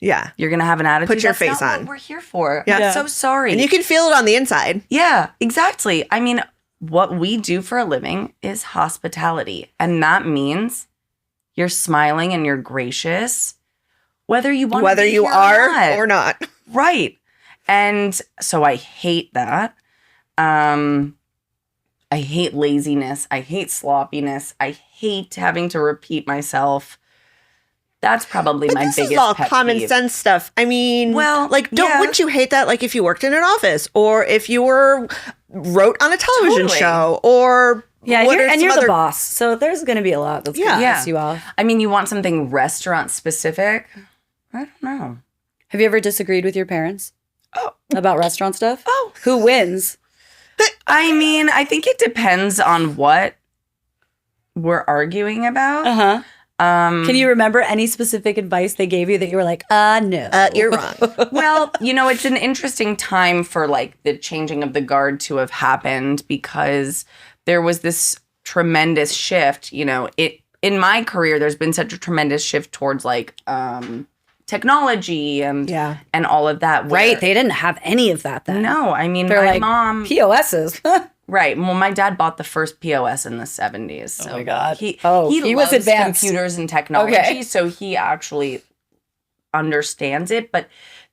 Speaker 2: Yeah.
Speaker 3: You're going to have an attitude.
Speaker 2: Put your
Speaker 3: That's
Speaker 2: face
Speaker 3: not
Speaker 2: on.
Speaker 3: what we're here for.
Speaker 2: Yeah.
Speaker 3: I'm so sorry.
Speaker 2: And you can feel it on the inside.
Speaker 3: Yeah, exactly. I mean, what we do for a living is hospitality. And that means you're smiling and you're gracious, whether you want
Speaker 2: Whether
Speaker 3: to be
Speaker 2: you
Speaker 3: here
Speaker 2: are or not.
Speaker 3: Right. And so I hate that. I hate laziness. I hate sloppiness. I hate having to repeat myself. That's probably my biggest
Speaker 2: This is all
Speaker 3: pet
Speaker 2: common
Speaker 3: peeve.
Speaker 2: sense stuff. I mean,
Speaker 3: Well,
Speaker 2: like,
Speaker 3: yeah.
Speaker 2: wouldn't you hate that? Like, if you worked in an office, or if you wrote on a television
Speaker 3: Totally.
Speaker 2: show, or
Speaker 1: Yeah.
Speaker 2: what are
Speaker 1: And
Speaker 2: some
Speaker 1: you're
Speaker 2: other-
Speaker 1: the boss. So there's going to be a lot that's going to
Speaker 2: Yeah.
Speaker 1: piss you off.
Speaker 3: I mean, you want something restaurant specific? I don't know.
Speaker 1: Have you ever disagreed with your parents about restaurant stuff?
Speaker 3: Oh.
Speaker 1: Who wins?
Speaker 3: I mean, I think it depends on what we're arguing about.
Speaker 1: Uh-huh. Can you remember any specific advice they gave you that you were like, no.
Speaker 2: You're wrong.
Speaker 3: Well, you know, it's an interesting time for like the changing of the guard to have happened, because there was this tremendous shift. You know, in my career, there's been such a tremendous shift towards like technology and all of that. where-
Speaker 1: Right. They didn't have any of that then.
Speaker 3: No, I mean,
Speaker 1: They're
Speaker 3: my
Speaker 1: like,
Speaker 3: mom.
Speaker 1: POSs.
Speaker 3: Right. Well, my dad bought the first POS in the 70s. So
Speaker 1: my God.
Speaker 3: He
Speaker 1: He was
Speaker 3: loves
Speaker 1: advanced.
Speaker 3: computers and technology,
Speaker 1: Okay.
Speaker 3: so he actually understands it, but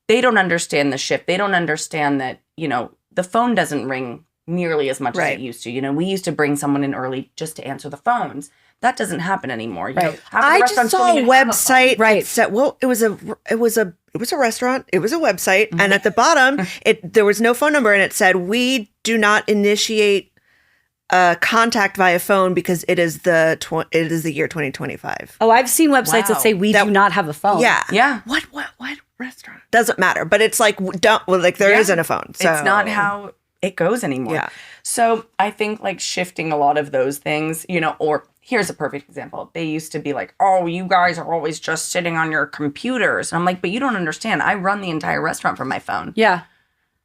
Speaker 3: they don't understand the shift. They don't understand that, you know, the phone doesn't ring nearly as much as it used to. You know, we used to bring someone in early just to answer the phones. That doesn't happen anymore. You know,
Speaker 1: Right.
Speaker 3: half the
Speaker 2: I just
Speaker 3: restaurants
Speaker 2: saw
Speaker 3: don't
Speaker 2: a
Speaker 3: even have phone.
Speaker 2: website.
Speaker 1: Right.
Speaker 2: That said, well, it was a restaurant. It was a website, and at the bottom, there was no phone number, and it said, "We do not initiate contact via phone because it is the year 2025."
Speaker 1: Oh, I've seen websites
Speaker 3: Wow.
Speaker 1: that say we do not have a phone.
Speaker 2: Yeah.
Speaker 3: Yeah.
Speaker 2: What restaurant? Doesn't matter, but it's like there
Speaker 3: Yeah.
Speaker 2: isn't a phone. So
Speaker 3: It's not how it goes anymore.
Speaker 2: Yeah.
Speaker 3: So I think like shifting a lot of those things, you know, or here's a perfect example. They used to be like, oh, you guys are always just sitting on your computers. And I'm like, but you don't understand. I run the entire restaurant from my phone.
Speaker 1: Yeah.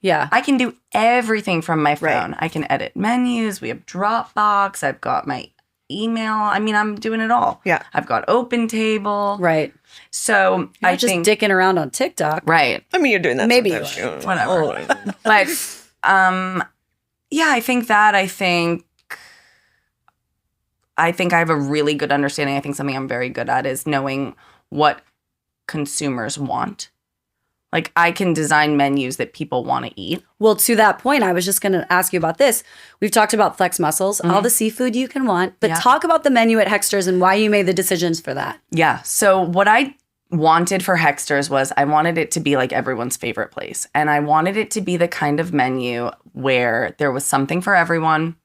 Speaker 1: Yeah.
Speaker 3: I can do everything from my
Speaker 2: Right.
Speaker 3: phone. I can edit menus. We have Dropbox. I've got my email. I mean, I'm doing it all.
Speaker 2: Yeah.
Speaker 3: I've got Open Table.
Speaker 1: Right.
Speaker 3: So
Speaker 1: I
Speaker 3: I
Speaker 1: just
Speaker 3: think
Speaker 1: dicking around on TikTok.
Speaker 3: right.
Speaker 2: I mean, you're doing that.
Speaker 1: Maybe
Speaker 2: sometimes,
Speaker 1: you
Speaker 2: too.
Speaker 3: Whatever.
Speaker 2: Oh.
Speaker 3: But yeah, I think I have a really good understanding. I think something I'm very good at is knowing what consumers want, Like, I can design menus that people want to eat.
Speaker 1: Well, to that point, I was just going to ask you about this. We've talked about flex muscles, all the seafood you can want, but talk about the menu at Hexter's and why you made the decisions for that.
Speaker 3: Yeah. So what I wanted for Hexter's was I wanted it to be like everyone's favorite place. And I wanted it to be the kind of menu where there was something for everyone.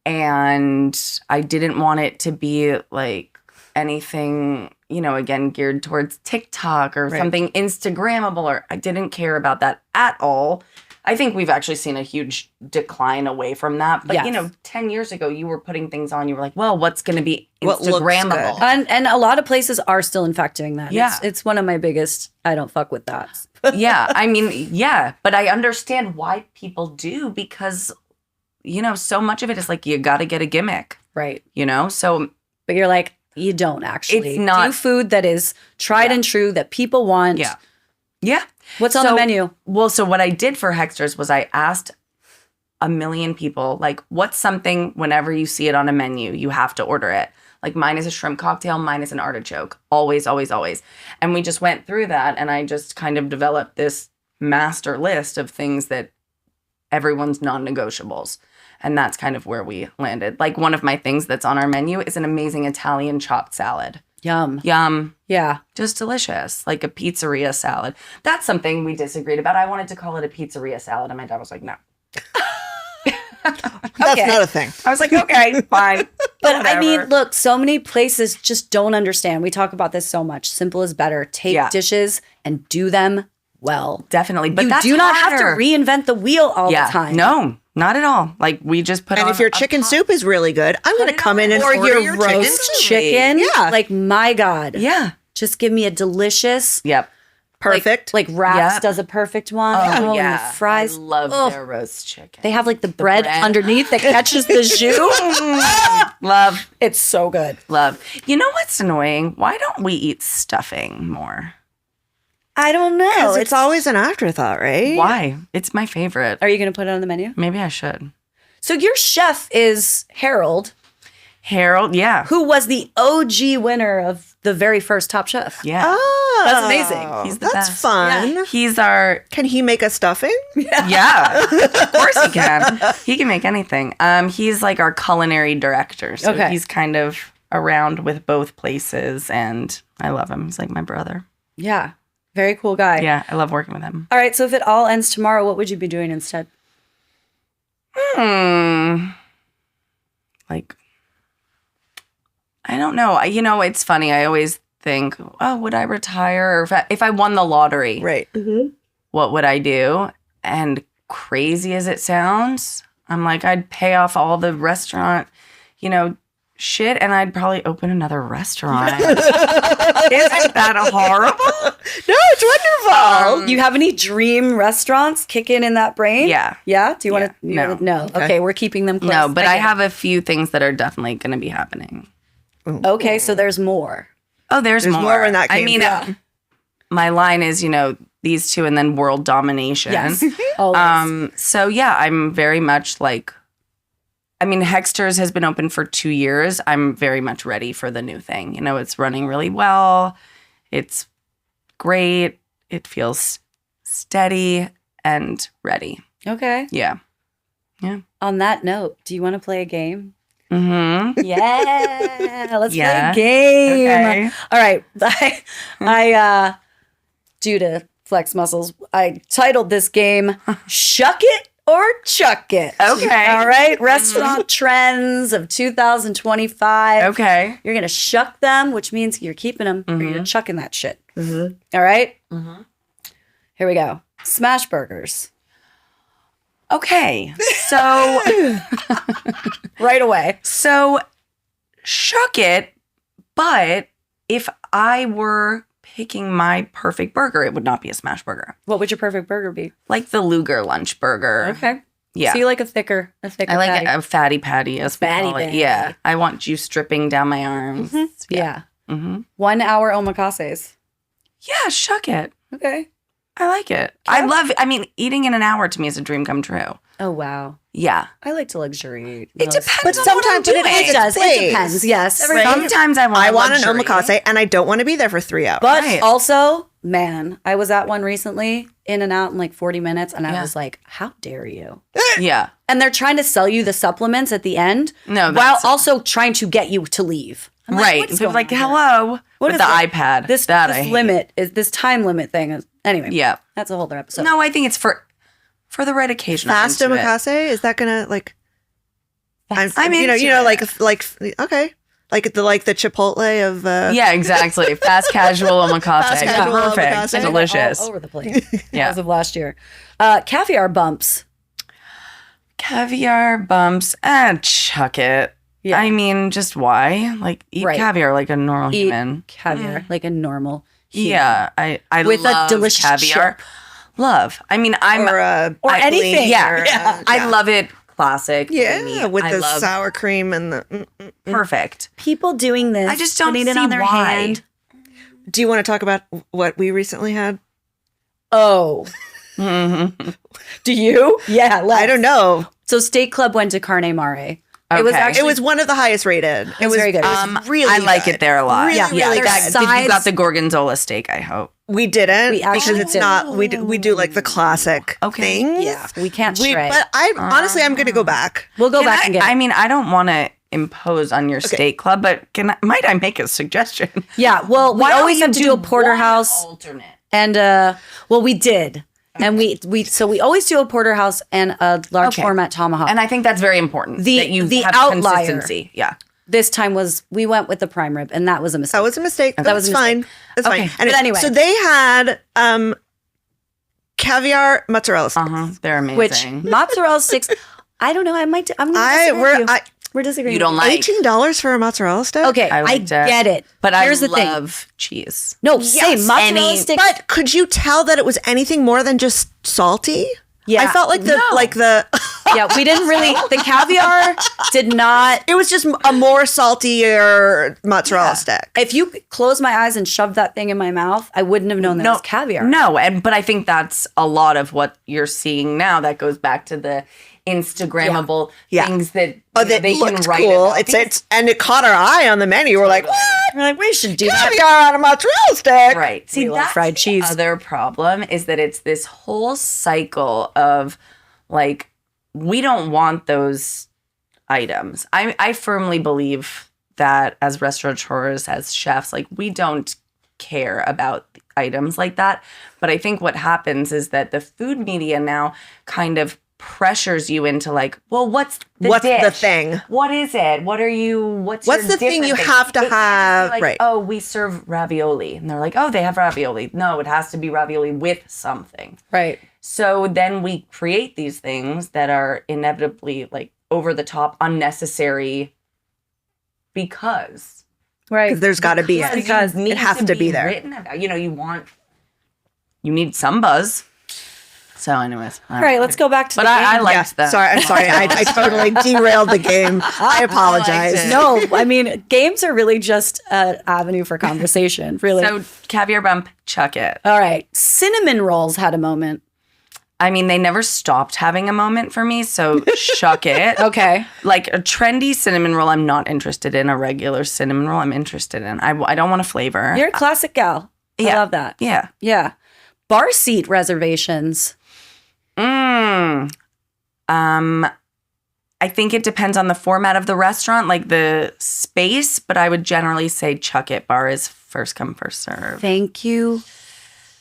Speaker 3: And I didn't want it to be like anything, you know, again, geared towards TikTok or something Instagrammable, or I didn't care about that at all. I think we've actually seen a huge decline away from that. But, you know, 10 years ago, you were putting things on. You were like, well, what's going to be Instagrammable?
Speaker 1: And a lot of places are still in fact doing that.
Speaker 3: Yeah.
Speaker 1: It's one of my biggest, I don't fuck with that.
Speaker 3: Yeah. I mean, yeah. But I understand why people do, because, you know, so much of it is like, you got to get a gimmick.
Speaker 1: Right.
Speaker 3: You know? So.
Speaker 1: But you're like, you don't actually.
Speaker 3: It's not.
Speaker 1: Do food that is tried and true that people want.
Speaker 3: Yeah. Yeah.
Speaker 1: What's on the menu?
Speaker 3: Well, so what I did for Hexter's was I asked a million people, like, what's something whenever you see it on a menu, you have to order it? Like, mine is a shrimp cocktail, mine is an artichoke. Always, always, always. And we just went through that, and I just kind of developed this master list of things that everyone's non-negotiables. And that's kind of where we landed. Like, one of my things that's on our menu is an amazing Italian chopped salad.
Speaker 1: Yum.
Speaker 3: Yum.
Speaker 1: Yeah.
Speaker 3: Just delicious. Like a pizzeria salad. That's something we disagreed about. I wanted to call it a pizzeria salad, and my dad was like, no.
Speaker 2: That's not a thing.
Speaker 3: I was like, okay, fine.
Speaker 1: But whatever. I mean, look, so many places just don't understand. We talk about this so much. Simple is better. Take dishes and do them well.
Speaker 3: Definitely. But
Speaker 1: you
Speaker 3: that's
Speaker 1: do not
Speaker 3: harder.
Speaker 1: have to reinvent the wheel all the time.
Speaker 3: No, not at all. Like, we just put on.
Speaker 2: And if your chicken soup is really good, I'm going to come in and order your
Speaker 1: roast chicken.
Speaker 2: Yeah.
Speaker 1: Like, my God.
Speaker 3: Yeah.
Speaker 1: Just give me a delicious.
Speaker 3: Yep.
Speaker 2: Perfect.
Speaker 1: Like Raps does a perfect one.
Speaker 3: Oh, yeah.
Speaker 1: And the fries.
Speaker 3: I love their roast chicken.
Speaker 1: They have like the bread underneath that catches the jus.
Speaker 3: Love.
Speaker 1: It's so good.
Speaker 3: Love. You know what's annoying? Why don't we eat stuffing more?
Speaker 1: I don't know.
Speaker 2: Because it's always an afterthought, right?
Speaker 3: Why? It's my favorite.
Speaker 1: Are you going to put it on the menu?
Speaker 3: Maybe I should.
Speaker 1: So your chef is Harold.
Speaker 3: Harold, yeah.
Speaker 1: Who was the OG winner of the very first Top Chef.
Speaker 3: Yeah.
Speaker 2: Oh.
Speaker 1: That's amazing.
Speaker 3: He's the
Speaker 2: That's
Speaker 3: best.
Speaker 2: fun.
Speaker 3: Yeah. He's our...
Speaker 2: Can he make a stuffing?
Speaker 3: Yeah. Of course he can. He can make anything. He's like our culinary director. So he's kind of around with both places, and I love him. He's like my brother.
Speaker 1: Yeah. Very cool guy.
Speaker 3: Yeah, I love working with him.
Speaker 1: All right, so if it all ends tomorrow, what would you be doing instead?
Speaker 3: Like, I don't know. You know, it's funny. I always think, oh, would I retire? Or if I won the lottery,
Speaker 2: Right.
Speaker 1: Mm-hmm.
Speaker 3: what would I do? And crazy as it sounds, I'm like, I'd pay off all the restaurant, shit, and I'd probably open another restaurant. Isn't that horrible?
Speaker 2: No, it's wonderful.
Speaker 1: You have any dream restaurants kicking in that brain?
Speaker 3: Yeah.
Speaker 1: Yeah? Do you want to?
Speaker 3: No.
Speaker 1: No. Okay, we're keeping them close.
Speaker 3: No, but I have a few things that are definitely going to be happening.
Speaker 1: Okay, so there's more.
Speaker 3: Oh, there's more.
Speaker 2: more when that came
Speaker 3: I mean, my line is, these two and then world domination.
Speaker 1: Yes. Always.
Speaker 3: So yeah, I'm very much like, Hexter's has been open for 2 years. I'm very much ready for the new thing. It's running really well. It's great. It feels steady and ready.
Speaker 1: Okay.
Speaker 3: Yeah. Yeah.
Speaker 1: On that note, do you want to play a game?
Speaker 3: Mm-hmm.
Speaker 1: Yeah. Let's play a game.
Speaker 3: Okay.
Speaker 1: All right. I due to flex muscles, I titled this game Shuck It or Chuck It.
Speaker 3: Okay.
Speaker 1: All right. Restaurant trends of 2025.
Speaker 3: Okay.
Speaker 1: You're going to shuck them, which means you're keeping them or you're chucking that shit. All right? Here we go. Smash burgers.
Speaker 3: Okay. So
Speaker 1: Right away.
Speaker 3: So shuck it, but if I were picking my perfect burger, it would not be a smash burger.
Speaker 1: What would your perfect burger be?
Speaker 3: Like the Luger lunch burger.
Speaker 1: Okay.
Speaker 3: Yeah.
Speaker 1: So you like a thicker
Speaker 3: I like
Speaker 1: patty.
Speaker 3: a fatty patty, as we
Speaker 1: Fatty
Speaker 3: call it.
Speaker 1: patty.
Speaker 3: Yeah. I want juice dripping down my arms.
Speaker 1: Yeah.
Speaker 3: Mm-hmm.
Speaker 1: 1 hour omakases.
Speaker 3: Yeah, shuck it.
Speaker 1: Okay.
Speaker 3: I like it. Eating in an hour to me is a dream come true.
Speaker 1: Oh, wow.
Speaker 3: Yeah.
Speaker 1: I like to luxuriate.
Speaker 3: It depends
Speaker 2: But
Speaker 3: on
Speaker 2: sometimes
Speaker 3: what I'm doing.
Speaker 2: it does.
Speaker 1: It depends. Yes.
Speaker 3: Sometimes I
Speaker 2: want an
Speaker 3: luxury.
Speaker 2: omakase and I don't want to be there for 3 hours.
Speaker 1: But also, man, I was at one recently, in and out in like 40 minutes, and I was like, how dare you?
Speaker 3: Yeah.
Speaker 1: And they're trying to sell you the supplements at the end
Speaker 3: No,
Speaker 1: while also trying to get you to leave. I'm like,
Speaker 3: Right.
Speaker 1: what's
Speaker 3: People
Speaker 1: going
Speaker 3: like,
Speaker 1: on here?
Speaker 3: hello.
Speaker 1: What
Speaker 3: with
Speaker 1: is
Speaker 3: the
Speaker 1: it?
Speaker 3: iPad.
Speaker 1: This
Speaker 3: I hate.
Speaker 1: limit is this time limit thing. Anyway,
Speaker 3: Yeah.
Speaker 1: that's a whole other episode.
Speaker 3: No, I think it's for the right occasion.
Speaker 2: Fast
Speaker 3: I'm into it.
Speaker 2: omakase, is that gonna like?
Speaker 3: I'm
Speaker 2: you know,
Speaker 3: into
Speaker 2: like
Speaker 3: it.
Speaker 2: okay, like the Chipotle of.
Speaker 3: Yeah, exactly. Fast casual omakase.
Speaker 2: Fast casual
Speaker 3: Perfect.
Speaker 2: omakase.
Speaker 3: Delicious.
Speaker 1: All over the place.
Speaker 3: Yeah.
Speaker 1: As of last year. Caviar bumps.
Speaker 3: Caviar bumps. Chuck it.
Speaker 1: Yeah.
Speaker 3: I mean, just why? Like, eat
Speaker 1: Right.
Speaker 3: caviar like a normal
Speaker 1: Eat
Speaker 3: human.
Speaker 1: caviar like a normal human.
Speaker 3: Yeah, I
Speaker 1: With a
Speaker 3: love
Speaker 1: delicious
Speaker 3: caviar.
Speaker 1: chip.
Speaker 3: Love. I mean,
Speaker 1: Or anything.
Speaker 3: Yeah, I love it. Classic.
Speaker 2: Yeah, with
Speaker 3: I
Speaker 2: the
Speaker 3: love
Speaker 2: sour cream and the.
Speaker 3: perfect.
Speaker 1: People doing this.
Speaker 3: I just don't
Speaker 1: putting
Speaker 3: see
Speaker 1: it on their
Speaker 3: why.
Speaker 1: hand.
Speaker 2: Do you want to talk about what we recently had?
Speaker 1: Oh. Do you? Yeah.
Speaker 2: I don't know.
Speaker 1: So State Club went to Carne Mare. It was
Speaker 3: Okay.
Speaker 1: actually
Speaker 2: It was one of the highest rated.
Speaker 1: it was very good.
Speaker 2: Really
Speaker 3: I like
Speaker 2: good.
Speaker 3: it there a lot.
Speaker 2: Really,
Speaker 3: yeah,
Speaker 2: really
Speaker 3: yeah.
Speaker 2: good.
Speaker 3: You
Speaker 1: Sides-
Speaker 3: got the gorgonzola steak. I hope.
Speaker 2: We didn't
Speaker 1: We actually
Speaker 2: because it's
Speaker 1: didn't.
Speaker 2: not. We do like the classic things.
Speaker 1: Yeah, we can't stray.
Speaker 2: But honestly, I'm going to go back.
Speaker 1: We'll go
Speaker 3: Can
Speaker 1: back and get it.
Speaker 3: I mean, I don't want to impose on your steak club, but might I make a suggestion?
Speaker 1: Yeah, well, we
Speaker 3: Why don't
Speaker 1: always
Speaker 3: you
Speaker 1: have to do a
Speaker 3: one
Speaker 1: porterhouse,
Speaker 3: alternate.
Speaker 1: and well, we did, and we always do a porterhouse and a large
Speaker 3: Okay.
Speaker 1: format tomahawk.
Speaker 3: And I think that's very important.
Speaker 1: The-
Speaker 3: that you
Speaker 1: the
Speaker 3: have
Speaker 1: outlier.
Speaker 3: consistency. Yeah.
Speaker 1: this time we went with the prime rib, and that was a mistake.
Speaker 2: That was a mistake.
Speaker 1: That
Speaker 2: That's
Speaker 1: was a
Speaker 2: fine. That's
Speaker 3: Okay.
Speaker 2: fine.
Speaker 1: But anyway.
Speaker 2: so they had caviar mozzarella sticks.
Speaker 3: They're amazing.
Speaker 1: Which mozzarella sticks. I don't know. I'm going to disagree with you. We're disagreeing.
Speaker 3: You don't like-
Speaker 2: $18 for a mozzarella stick.
Speaker 1: Okay, I
Speaker 3: liked it.
Speaker 1: get it,
Speaker 3: But
Speaker 1: here's
Speaker 3: I
Speaker 1: the thing.
Speaker 3: love cheese.
Speaker 1: No, same mozzarella sticks.
Speaker 2: But could you tell that it was anything more than just salty?
Speaker 1: Yeah.
Speaker 2: I felt like the
Speaker 1: Yeah, we didn't really. The caviar did not.
Speaker 2: it was just a more saltier mozzarella stick.
Speaker 1: If you close my eyes and shove that thing in my mouth, I wouldn't have known that was caviar.
Speaker 3: No, but I think that's a lot of what you're seeing now. That goes back to the Instagrammable
Speaker 2: Yeah.
Speaker 3: things that
Speaker 2: That
Speaker 3: they can
Speaker 2: looked
Speaker 3: write
Speaker 2: cool.
Speaker 3: about.
Speaker 2: It's and it caught our eye on the menu. We're like, what?
Speaker 1: We're like, we should do that.
Speaker 2: Caviar on a mozzarella stick.
Speaker 3: Right. See,
Speaker 1: love
Speaker 3: that's
Speaker 1: fried cheese.
Speaker 3: The other problem is that it's this whole cycle of like, we don't want those items. I firmly believe that as restaurateurs, as chefs, like we don't care about items like that. But I think what happens is that the food media now kind of pressures you into like, well, what's the dish?
Speaker 2: thing?
Speaker 3: What is it? What's
Speaker 2: What's
Speaker 3: your
Speaker 2: the thing
Speaker 3: different
Speaker 2: you
Speaker 3: thing?
Speaker 2: have to
Speaker 3: It can't just be
Speaker 2: have?
Speaker 3: like,
Speaker 2: Right.
Speaker 3: oh, we serve ravioli. And they're like, oh, they have ravioli. No, it has to be ravioli with something.
Speaker 1: Right.
Speaker 3: So then we create these things that are inevitably like over the top, unnecessary because
Speaker 1: Right.
Speaker 2: There's got to be it.
Speaker 3: because
Speaker 2: it has to be there.
Speaker 3: written about. You need some buzz. So anyways.
Speaker 1: All right, let's go back to
Speaker 3: But
Speaker 1: the
Speaker 3: I
Speaker 1: game.
Speaker 3: liked that.
Speaker 2: Sorry, I'm sorry. I totally derailed the game. I apologize.
Speaker 3: it.
Speaker 1: No, I mean, games are really just an avenue for conversation, really.
Speaker 3: So caviar bump, chuck it.
Speaker 1: All right. Cinnamon rolls had a moment.
Speaker 3: I mean, they never stopped having a moment for me, so shuck it.
Speaker 1: Okay.
Speaker 3: Like a trendy cinnamon roll, I'm not interested in. A regular cinnamon roll, I'm interested in. I don't want a flavor.
Speaker 1: You're a classic gal. I
Speaker 3: Yeah.
Speaker 1: love that.
Speaker 3: Yeah.
Speaker 1: Yeah. Bar seat reservations.
Speaker 3: I think it depends on the format of the restaurant, like the space, but I would generally say chuck it. Bar is first come, first serve.
Speaker 1: Thank you,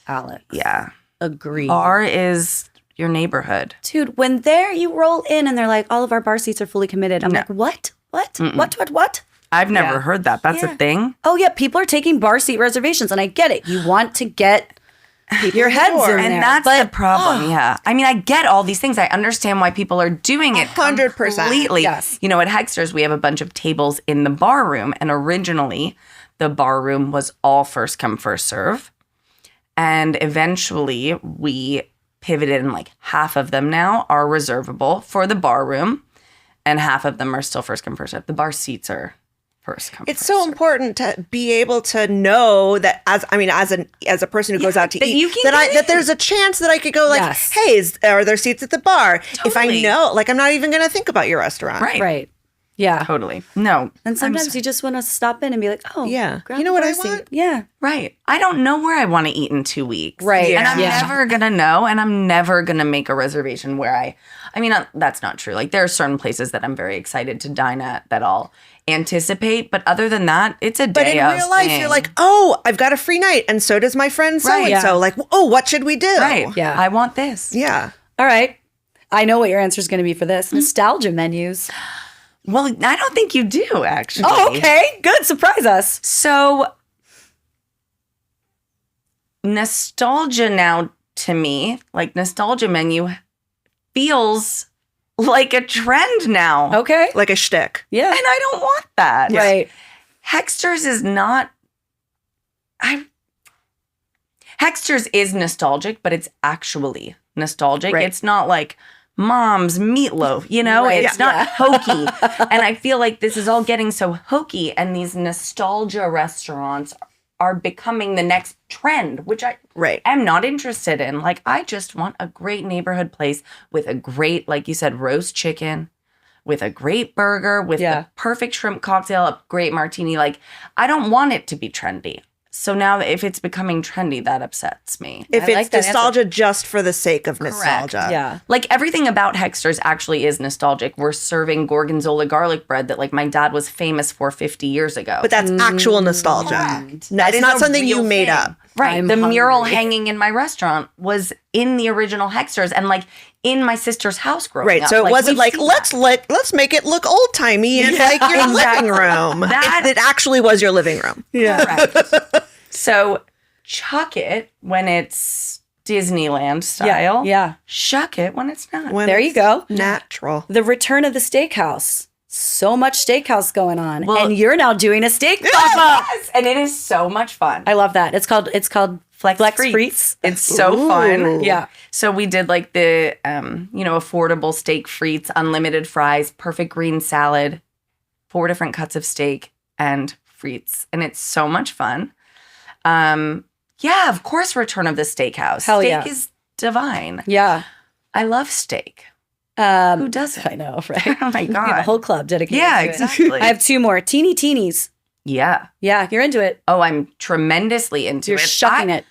Speaker 1: Alex.
Speaker 3: Yeah.
Speaker 1: Agree.
Speaker 3: Bar is your neighborhood.
Speaker 1: Dude, when you roll in and they're like, all of our bar seats are fully committed. I'm like, what? What?
Speaker 3: I've never heard that. That's a thing.
Speaker 1: Oh, yeah. People are taking bar seat reservations, and I get it. You want to get your heads in
Speaker 3: And
Speaker 1: there.
Speaker 3: that's
Speaker 1: but
Speaker 3: the problem, yeah. I mean, I get all these things. I understand why people are doing it
Speaker 2: 100%.
Speaker 3: completely.
Speaker 1: Yes.
Speaker 3: You know, at Hexter's, we have a bunch of tables in the bar room, and originally the bar room was all first come, first serve. And eventually we pivoted, and like half of them now are reservable for the bar room, and half of them are still first come, first serve. The bar seats are first come.
Speaker 2: It's so important to be able to know that as a person who goes out to eat, that there's a chance that I could go like, hey, are there seats at the bar?
Speaker 3: Totally.
Speaker 2: If I know, like, I'm not even going to think about your restaurant.
Speaker 1: Right. Yeah.
Speaker 3: Totally. No.
Speaker 1: And sometimes you just want to stop in and be like, oh,
Speaker 2: yeah. You know what I want?
Speaker 1: Yeah.
Speaker 3: Right. I don't know where I want to eat in 2 weeks.
Speaker 1: Right.
Speaker 3: And I'm never going to know. And I'm never going to make a reservation where that's not true. Like, there are certain places that I'm very excited to dine at that I'll anticipate. But other than that, it's a day.
Speaker 2: But in real life, you're like, oh, I've got a free night. And so does my friend so-and-so. Like, oh, what should we do?
Speaker 3: Right.
Speaker 1: Yeah.
Speaker 3: I want this.
Speaker 2: Yeah.
Speaker 1: All right. I know what your answer is going to be for this. Nostalgia menus.
Speaker 3: Well, I don't think you do, actually.
Speaker 1: Oh, okay. Good. Surprise us.
Speaker 3: So, nostalgia now, to me, like, nostalgia menu feels like a trend now.
Speaker 1: Okay.
Speaker 2: Like a shtick.
Speaker 1: Yeah.
Speaker 3: And I don't want that.
Speaker 1: Right.
Speaker 3: Hexter's is not... Hexter's is nostalgic, but it's actually nostalgic.
Speaker 2: Right.
Speaker 3: It's not like Mom's meatloaf,
Speaker 1: Right.
Speaker 3: It's not hokey. And I feel like this is all getting so hokey, and these nostalgia restaurants are becoming the next trend, which I am not interested in. Like, I just want a great neighborhood place with a great, like you said, roast chicken, with a great burger, with the perfect shrimp cocktail, a great martini. Like, I don't want it to be trendy. So now if it's becoming trendy, that upsets me.
Speaker 2: If it's nostalgia just for the sake of nostalgia.
Speaker 1: Yeah.
Speaker 3: Like, everything about Hexter's actually is nostalgic. We're serving gorgonzola garlic bread that, like, my dad was famous for 50 years ago.
Speaker 2: But that's actual nostalgia.
Speaker 3: Correct.
Speaker 2: That is not something you made up.
Speaker 3: Right. The mural hanging in my restaurant was in the original Hexter's and, like, in my sister's house growing up.
Speaker 2: So it wasn't like, let's make it look old timey and like your living room. It actually was your living room.
Speaker 1: Yeah.
Speaker 3: Correct. So chuck it when it's Disneyland style.
Speaker 1: Yeah.
Speaker 3: Shuck it when it's not.
Speaker 1: There you go.
Speaker 2: Natural.
Speaker 1: The return of the steakhouse. So much steakhouse going on.
Speaker 3: Well,
Speaker 1: and you're now doing a steak pop-up.
Speaker 3: Yes, and it is so much fun.
Speaker 1: I love that. It's called Flex Frites.
Speaker 3: It's so fun.
Speaker 1: Yeah.
Speaker 3: So we did like the affordable steak frites, unlimited fries, perfect green salad, 4 different cuts of steak and frites. And it's so much fun. Of course, Return of the Steakhouse.
Speaker 1: Hell
Speaker 3: steak
Speaker 1: yeah.
Speaker 3: is divine.
Speaker 1: Yeah.
Speaker 3: I love steak. Who doesn't?
Speaker 1: I know, right?
Speaker 3: Oh my
Speaker 1: We have a
Speaker 3: God.
Speaker 1: whole club dedicated
Speaker 3: Yeah,
Speaker 1: to it.
Speaker 3: exactly.
Speaker 1: I have 2 more. Teenies.
Speaker 3: Yeah.
Speaker 1: Yeah, you're into it.
Speaker 3: Oh, I'm tremendously into
Speaker 1: You're
Speaker 3: it.
Speaker 1: shucking it.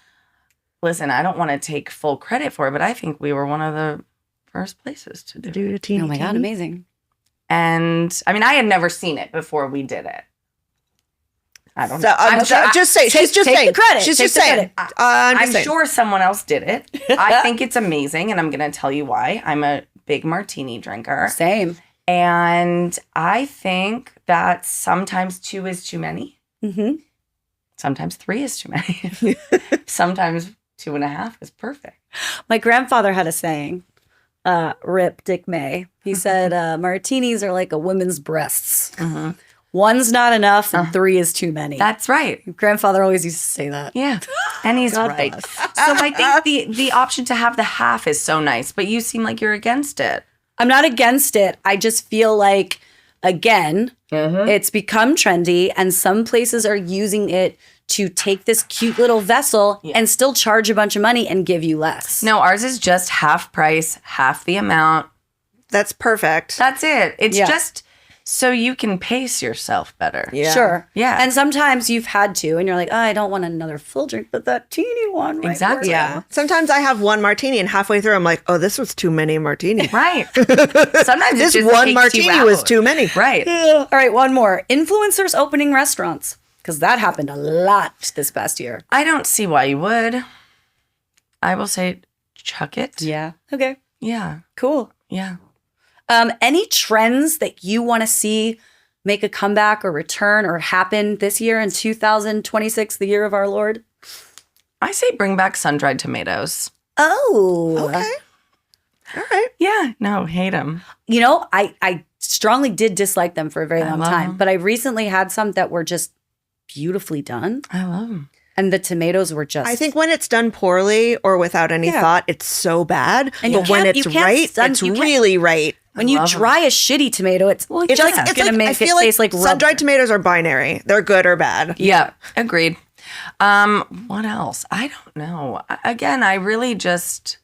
Speaker 3: Listen, I don't want to take full credit for it, but I think we were one of the first places to do it.
Speaker 1: Oh my God, amazing.
Speaker 3: And I mean, I had never seen it before we did it. I don't
Speaker 2: So,
Speaker 3: know.
Speaker 2: just say she's just
Speaker 1: take
Speaker 2: saying
Speaker 1: the credit.
Speaker 2: She's
Speaker 1: Take
Speaker 2: just
Speaker 1: the
Speaker 2: saying.
Speaker 1: credit.
Speaker 3: I'm sure someone else did it. I think it's amazing, and I'm going to tell you why. I'm a big martini drinker.
Speaker 1: Same.
Speaker 3: And I think that sometimes 2 is too many.
Speaker 1: Mm-hmm.
Speaker 3: Sometimes 3 is too many. Sometimes 2.5 is perfect.
Speaker 1: My grandfather had a saying, rip Dick May. He said, martinis are like a woman's breasts.
Speaker 3: Mm-hmm.
Speaker 1: 1's not enough and 3 is too many.
Speaker 3: That's right.
Speaker 1: Grandfather always used to say that.
Speaker 3: Yeah. And he's
Speaker 1: God
Speaker 3: right.
Speaker 1: bless.
Speaker 3: So I think the option to have the half is so nice, but you seem like you're against it.
Speaker 1: I'm not against it. I just feel like, again, it's become trendy and some places are using it to take this cute little vessel and still charge a bunch of money and give you less.
Speaker 3: No, ours is just half price, half the amount.
Speaker 2: That's perfect.
Speaker 3: That's it. It's just so you can pace yourself better.
Speaker 2: Yeah.
Speaker 1: Sure.
Speaker 3: Yeah.
Speaker 1: And sometimes you've had to, and you're like, oh, I don't want another full drink, but that teeny one. Might
Speaker 3: Exactly.
Speaker 1: work.
Speaker 2: Yeah. Sometimes I have 1 martini and halfway through I'm like, oh, this was too many martinis.
Speaker 3: Right. Sometimes
Speaker 2: This
Speaker 3: it just
Speaker 2: one
Speaker 3: takes
Speaker 2: martini
Speaker 3: you
Speaker 2: was
Speaker 3: out.
Speaker 2: too many.
Speaker 3: Right.
Speaker 1: All right, one more. Influencers opening restaurants. Because that happened a lot this past year.
Speaker 3: I don't see why you would. I will say chuck it.
Speaker 1: Yeah. Okay.
Speaker 3: Yeah.
Speaker 1: Cool.
Speaker 3: Yeah.
Speaker 1: Any trends that you want to see make a comeback or return or happen this year in 2026, the year of our Lord?
Speaker 3: I say bring back sun-dried tomatoes.
Speaker 1: Oh.
Speaker 2: Okay. All right.
Speaker 3: Yeah. No, hate them.
Speaker 1: You know, I strongly did dislike them for a very long
Speaker 3: love
Speaker 1: time,
Speaker 3: them.
Speaker 1: but I recently had some that were just beautifully done.
Speaker 3: I love them.
Speaker 1: And the tomatoes were just...
Speaker 2: I think when it's done poorly or without any thought, it's so bad.
Speaker 1: And you
Speaker 2: but when
Speaker 1: can't-
Speaker 2: it's
Speaker 1: you can't
Speaker 2: right,
Speaker 1: sun-
Speaker 2: it's
Speaker 1: you can't-
Speaker 2: really right.
Speaker 1: When you dry a shitty tomato, it's going to make it taste like rubber.
Speaker 2: Sun-dried tomatoes are binary. They're good or bad.
Speaker 3: Yeah, agreed. What else? I don't know. Again, I really just,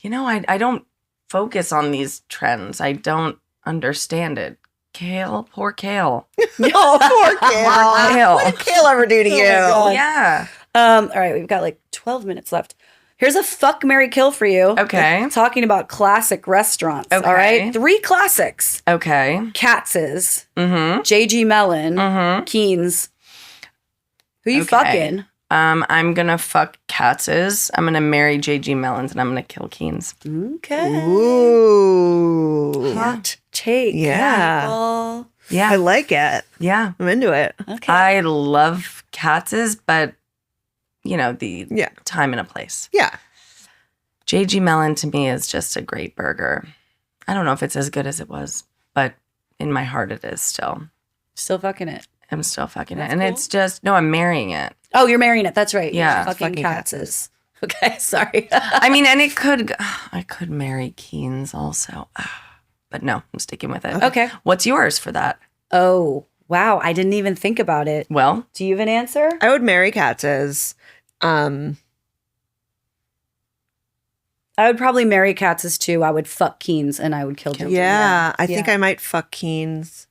Speaker 3: I don't focus on these trends. I don't understand it. Kale, poor kale.
Speaker 2: Oh, poor kale. What did kale ever do to you?
Speaker 3: Yeah.
Speaker 1: All right, we've got like 12 minutes left. Here's a fuck, marry, kill for you.
Speaker 3: Okay.
Speaker 1: Talking about classic restaurants.
Speaker 3: Okay.
Speaker 1: All right. 3 classics.
Speaker 3: Okay.
Speaker 1: Katz's.
Speaker 3: Mm-hmm.
Speaker 1: J.G. Mellon.
Speaker 3: Mm-hmm.
Speaker 1: Keen's. Who you fucking?
Speaker 3: I'm going to fuck Katz's. I'm going to marry J.G. Mellon's, and I'm going to kill Keen's.
Speaker 1: Okay.
Speaker 2: Ooh.
Speaker 1: Hot take.
Speaker 2: Yeah.
Speaker 1: Michael.
Speaker 3: Yeah.
Speaker 2: I like it.
Speaker 3: Yeah.
Speaker 2: I'm into it.
Speaker 1: Okay.
Speaker 3: I love Katz's, but, the time and a place.
Speaker 2: Yeah.
Speaker 3: J.G. Mellon to me is just a great burger. I don't know if it's as good as it was, but in my heart it is still.
Speaker 1: Still fucking it.
Speaker 3: I'm still fucking
Speaker 1: That's
Speaker 3: it. And
Speaker 1: cool.
Speaker 3: it's just, no, I'm marrying it.
Speaker 1: Oh, you're marrying it. That's right.
Speaker 3: Yeah.
Speaker 1: You're fucking Katz's. Okay, sorry.
Speaker 3: I mean, and I could marry Keen's also. But no, I'm sticking with it.
Speaker 1: Okay.
Speaker 3: What's yours for that?
Speaker 1: Oh, wow. I didn't even think about it.
Speaker 3: Well,
Speaker 1: Do you have an answer?
Speaker 2: I would marry Katz's.
Speaker 1: I would probably marry Katz's too. I would fuck Keen's and I would kill J.G.
Speaker 2: Yeah. I think
Speaker 1: Yeah.
Speaker 2: I might fuck Keen's.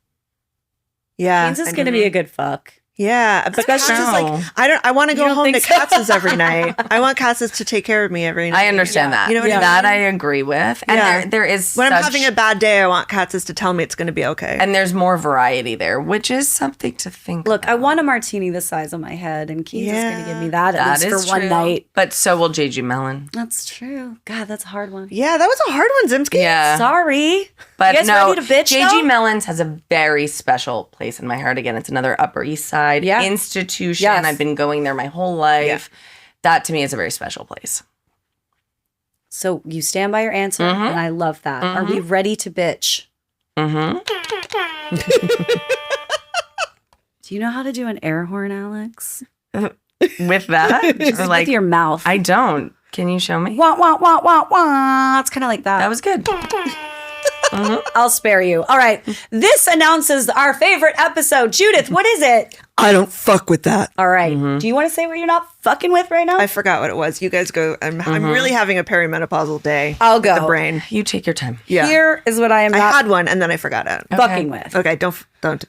Speaker 2: Yeah.
Speaker 1: Keen's is going to be a good fuck.
Speaker 2: Yeah, but Katz's is like I want to go
Speaker 1: don't
Speaker 2: home to
Speaker 1: think so?
Speaker 2: Katz's every night. I want Katz's to take care of me every night.
Speaker 3: I understand that.
Speaker 2: You know what I mean?
Speaker 3: That I agree with. And
Speaker 2: Yeah.
Speaker 3: there is
Speaker 2: When I'm having a bad day, I want Katz's to tell me it's going to be okay.
Speaker 3: and there's more variety there, which is something to think
Speaker 1: Look,
Speaker 3: about.
Speaker 1: I want a martini the size of my head, and Keen's is going to give me that at
Speaker 3: That
Speaker 1: least
Speaker 3: is
Speaker 1: for one
Speaker 3: true.
Speaker 1: night.
Speaker 3: But so will J.G. Mellon.
Speaker 1: That's true. God, that's a hard one.
Speaker 2: Yeah, that was a hard one, Zimski.
Speaker 3: Yeah.
Speaker 1: Sorry.
Speaker 3: But
Speaker 1: you guys
Speaker 3: no,
Speaker 1: ready to bitch,
Speaker 3: J.G.
Speaker 1: though?
Speaker 3: Mellon's has a very special place in my heart. Again, it's another Upper East Side institution.
Speaker 1: Yes.
Speaker 3: I've been going there my whole life. That to me is a very special place.
Speaker 1: So you stand by your answer, and I love that. Are we ready to bitch?
Speaker 3: Mm-hmm.
Speaker 1: Do you know how to do an air horn, Alex?
Speaker 3: With that?
Speaker 1: Just
Speaker 3: Or
Speaker 1: with your mouth.
Speaker 3: I don't. Can you show me?
Speaker 1: Wah, wah, wah, wah, wah. It's kind of like that.
Speaker 3: That was good.
Speaker 1: I'll spare you. All right. This announces our favorite episode. Judith, what is it?
Speaker 2: I don't fuck with that.
Speaker 1: All right. Do you want to say what you're not fucking with right now?
Speaker 2: I forgot what it was. You guys go. I'm really having a perimenopausal day.
Speaker 1: I'll go.
Speaker 2: The brain.
Speaker 3: You take your time.
Speaker 2: Yeah.
Speaker 1: Here is what I am
Speaker 2: I
Speaker 1: not
Speaker 2: had one and then I forgot it.
Speaker 1: fucking with.
Speaker 2: Okay, don't.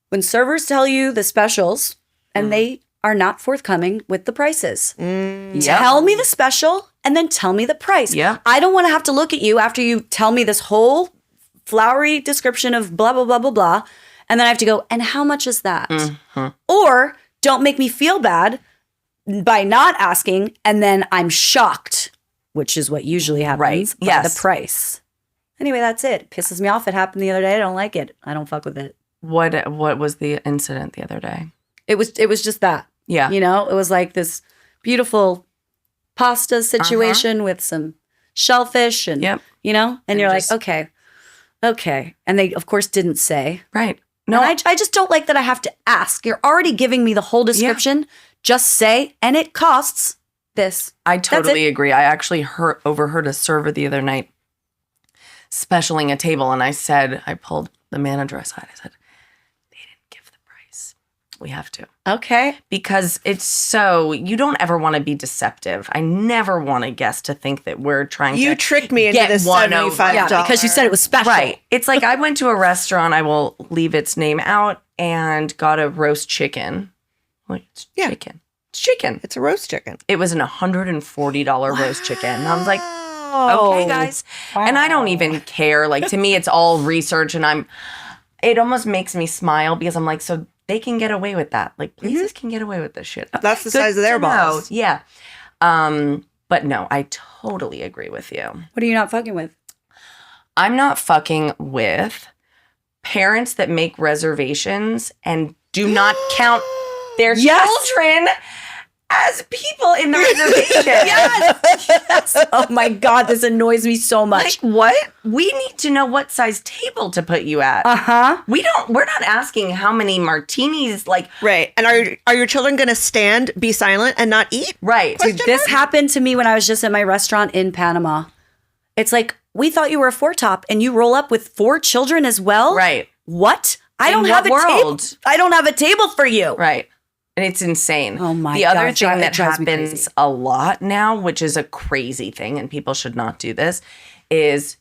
Speaker 1: When servers tell you the specials and they are not forthcoming with the prices. Tell me the special and then tell me the price.
Speaker 3: Yeah.
Speaker 1: I don't want to have to look at you after you tell me this whole flowery description of blah, blah, blah, blah, blah. And then I have to go, and how much is that? Or don't make me feel bad by not asking and then I'm shocked, which is what usually happens by
Speaker 3: Yes.
Speaker 1: the price. Anyway, that's it. It pisses me off. It happened the other day. I don't like it. I don't fuck with it.
Speaker 3: What was the incident the other day?
Speaker 1: It was just that.
Speaker 3: Yeah.
Speaker 1: You know, it was like this beautiful pasta situation with some shellfish and, you know, and you're like, okay. And they, of course, didn't say.
Speaker 3: Right.
Speaker 1: No, I just don't like that I have to ask. You're already giving me the whole description. Just say, and it costs this.
Speaker 3: I totally agree. I actually overheard a server the other night specialing a table, and I pulled the manager aside. I said, they didn't give the price. We have to.
Speaker 1: Okay.
Speaker 3: Because you don't ever want to be deceptive. I never want a guest to think that we're trying to.
Speaker 2: You tricked me into
Speaker 3: get
Speaker 2: this
Speaker 3: one
Speaker 2: $75.
Speaker 1: Yeah, because you said it was special.
Speaker 3: Right. It's like I went to a restaurant, I will leave its name out, and got a roast chicken. Like, it's chicken. It's chicken.
Speaker 2: It's a roast chicken.
Speaker 3: It was an $140 roast chicken. And I was like, okay, guys. And I don't even care. Like, to me, it's all research, and it almost makes me smile because I'm like, so they can get away with that. Like, places can get away with this shit.
Speaker 2: That's the size of their balls.
Speaker 3: Yeah. But no, I totally agree with you.
Speaker 1: What are you not fucking with?
Speaker 3: I'm not fucking with parents that make reservations and do not count their children as people in the reservation.
Speaker 1: Yes. Oh my God, this annoys me so much.
Speaker 3: Like, what? We need to know what size table to put you at. We're not asking how many martinis, like.
Speaker 2: Right. And are your children going to stand, be silent, and not eat?
Speaker 3: Right.
Speaker 1: Dude, this happened to me when I was just at my restaurant in Panama. It's like we thought you were a 4-top and you roll up with 4 children as well?
Speaker 3: Right.
Speaker 1: What? I don't
Speaker 3: In
Speaker 1: have a
Speaker 3: what
Speaker 1: table.
Speaker 3: world?
Speaker 1: I don't have a table for you.
Speaker 3: Right. And it's insane.
Speaker 1: Oh my
Speaker 3: The other
Speaker 1: God,
Speaker 3: thing
Speaker 1: it
Speaker 3: that
Speaker 1: drives me
Speaker 3: happens
Speaker 1: crazy.
Speaker 3: a lot now, which is a crazy thing, and people should not do this, is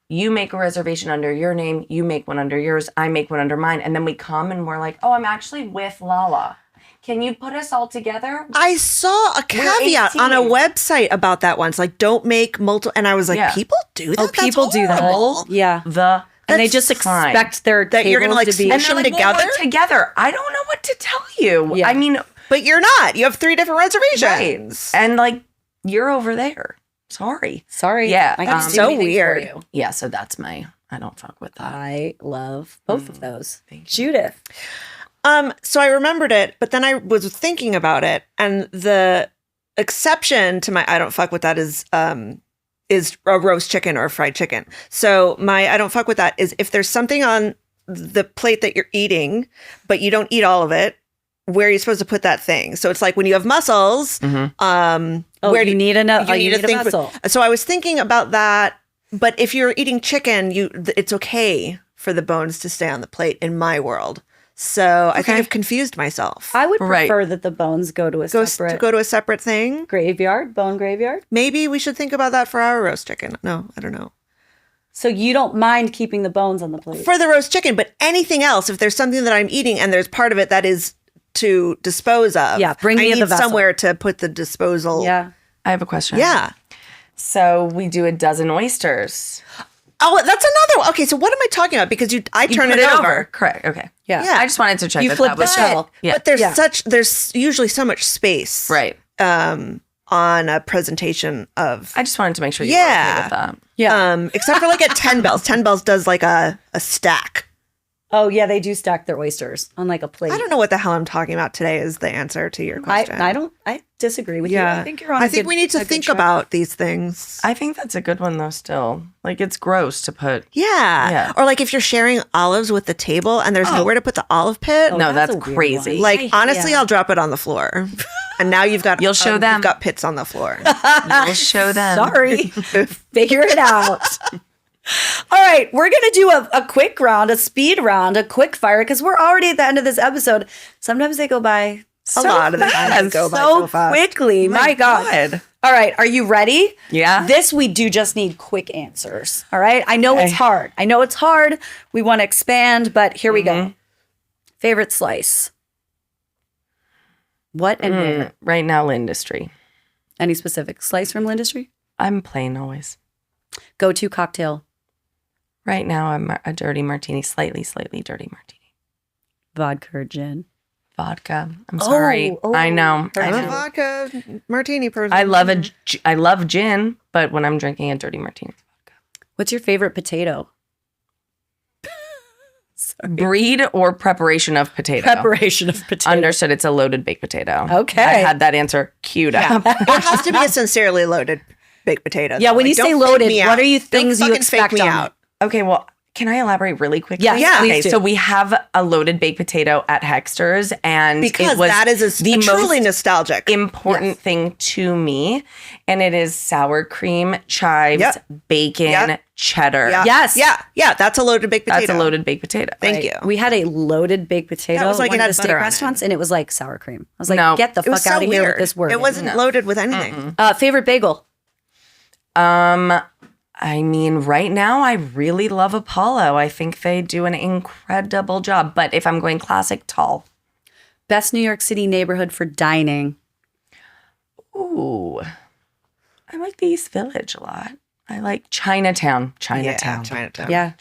Speaker 3: you make a reservation under your name, you make one under yours, I make one under mine, and then we come and we're like, oh, I'm actually with Lala. Can you put us all together?
Speaker 2: I saw a caveat on a website about that once, like don't make multiple. And I was like, people do that?
Speaker 1: Oh, people do that.
Speaker 3: All
Speaker 1: Yeah.
Speaker 3: and
Speaker 1: they just expect their
Speaker 2: that you're gonna like
Speaker 1: tables to be.
Speaker 3: and
Speaker 2: smush
Speaker 3: they're
Speaker 2: them
Speaker 3: like, well,
Speaker 2: together.
Speaker 3: we're together. I don't know what to tell you.
Speaker 1: Yeah.
Speaker 3: I mean,
Speaker 2: But you're not. You have 3 different reservations.
Speaker 3: and like you're over there. Sorry.
Speaker 1: Yeah.
Speaker 3: I
Speaker 2: That's so weird.
Speaker 3: Yeah, so that's I don't fuck with that.
Speaker 1: I love both of those. Judith.
Speaker 2: So I remembered it, but then I was thinking about it, and the exception to my I don't fuck with that is a roast chicken or a fried chicken. So my I don't fuck with that is if there's something on the plate that you're eating, but you don't eat all of it, where are you supposed to put that thing? So it's like when you have mussels,
Speaker 1: Where do you need another? You need a
Speaker 2: thing
Speaker 1: muscle.
Speaker 2: So I was thinking about that, but if you're eating chicken, it's okay for the bones to stay on the plate in my world. So I think I've confused myself.
Speaker 1: I would prefer that the bones go to a separate
Speaker 2: go to a separate thing.
Speaker 1: graveyard, bone graveyard.
Speaker 2: Maybe we should think about that for our roast chicken. No, I don't know.
Speaker 1: So you don't mind keeping the bones on the plate?
Speaker 2: For the roast chicken, but anything else, if there's something that I'm eating and there's part of it that is to dispose of,
Speaker 1: bring me
Speaker 2: I
Speaker 1: the
Speaker 2: need
Speaker 1: vessel.
Speaker 2: somewhere to put the disposal.
Speaker 1: Yeah.
Speaker 3: I have a question.
Speaker 2: Yeah.
Speaker 3: So we do a dozen oysters.
Speaker 2: Oh, that's another one. Okay, so what am I talking about? Because I turn
Speaker 3: Put
Speaker 2: it over.
Speaker 3: Correct. Okay.
Speaker 1: Yeah.
Speaker 2: Yeah.
Speaker 3: I just wanted to check
Speaker 1: You
Speaker 3: that
Speaker 1: flip
Speaker 3: that
Speaker 1: the
Speaker 3: was
Speaker 1: shell.
Speaker 3: Yeah.
Speaker 2: But there's usually so much space.
Speaker 3: Right.
Speaker 2: On a presentation of
Speaker 3: I just wanted to make sure you were okay with that.
Speaker 1: Yeah.
Speaker 2: except for like at 10 Bells. 10 Bells does like a stack.
Speaker 1: Oh, yeah, they do stack their oysters on like a plate.
Speaker 2: I don't know what the hell I'm talking about today is the answer to your question.
Speaker 1: I disagree with you. I think you're on
Speaker 2: I think we need to think about these things.
Speaker 3: I think that's a good one though still. Like it's gross to put.
Speaker 2: Yeah. Or like if you're sharing olives with the table and there's nowhere to put the olive pit.
Speaker 3: No,
Speaker 1: that's
Speaker 3: that's
Speaker 1: a weird
Speaker 3: crazy.
Speaker 1: one.
Speaker 2: Like honestly, I'll drop it on the floor. And now you've got
Speaker 3: You'll show them.
Speaker 2: You've got pits on the floor.
Speaker 3: We'll show them.
Speaker 1: Sorry. Figure it out. All right, we're going to do a quick round, a speed round, a quick fire, because we're already at the end of this episode. Sometimes they go by
Speaker 2: A lot of the times go by so fast.
Speaker 1: quickly. My God. All right, are you ready?
Speaker 3: Yeah.
Speaker 1: This we do just need quick answers. All right. I know it's hard. We want to expand, but here we go. Favorite slice? What and where?
Speaker 3: Right now, Lindustry.
Speaker 1: Any specific slice from Lindustry?
Speaker 3: I'm plain always.
Speaker 1: Go-to cocktail?
Speaker 3: Right now, I'm a dirty martini, slightly dirty martini.
Speaker 1: Vodka or gin?
Speaker 3: Vodka. I'm sorry. I know.
Speaker 2: I'm a vodka martini person.
Speaker 3: I love gin, but when I'm drinking a dirty martini, it's vodka.
Speaker 1: What's your favorite potato?
Speaker 3: Breed or preparation of potato?
Speaker 1: Preparation of potato.
Speaker 3: Understood. It's a loaded baked potato.
Speaker 1: Okay.
Speaker 3: I had that answer queued up.
Speaker 2: It has to be a sincerely loaded baked potato.
Speaker 1: Yeah, when you say
Speaker 2: don't
Speaker 1: loaded,
Speaker 2: fake me
Speaker 1: what
Speaker 2: out.
Speaker 1: are you
Speaker 2: Don't
Speaker 1: things you
Speaker 2: fucking fake
Speaker 1: expect
Speaker 2: me
Speaker 1: on
Speaker 2: out?
Speaker 3: Okay, well, can I elaborate really quickly?
Speaker 1: Yes,
Speaker 2: Yeah.
Speaker 1: please
Speaker 3: Okay,
Speaker 1: do.
Speaker 3: so we have a loaded baked potato at Hexter's, and
Speaker 2: Because
Speaker 3: it was
Speaker 2: that is
Speaker 3: the
Speaker 2: truly
Speaker 3: most
Speaker 2: nostalgic.
Speaker 3: important thing to me, and it is sour cream, chives,
Speaker 2: Yep.
Speaker 3: bacon,
Speaker 2: Yep.
Speaker 3: cheddar.
Speaker 2: Yeah.
Speaker 1: Yes.
Speaker 2: Yeah. That's a loaded baked potato.
Speaker 3: That's a loaded baked potato.
Speaker 2: Thank you.
Speaker 1: We had a loaded baked potato
Speaker 2: That was like
Speaker 1: at
Speaker 2: it
Speaker 1: one
Speaker 2: had
Speaker 1: of the
Speaker 2: butter
Speaker 1: steak
Speaker 2: on it.
Speaker 1: restaurants, and it was like sour cream. I was like,
Speaker 3: No.
Speaker 1: get the
Speaker 2: It was
Speaker 1: fuck out
Speaker 2: so
Speaker 1: of here with
Speaker 2: weird.
Speaker 1: this word.
Speaker 2: It wasn't loaded with anything.
Speaker 1: Favorite bagel?
Speaker 3: I mean, right now, I really love Apollo. I think they do an incredible job. But if I'm going classic, tall.
Speaker 1: Best New York City neighborhood for dining?
Speaker 3: Ooh, I like the East Village a lot. I like Chinatown.
Speaker 2: Chinatown.
Speaker 1: Yeah.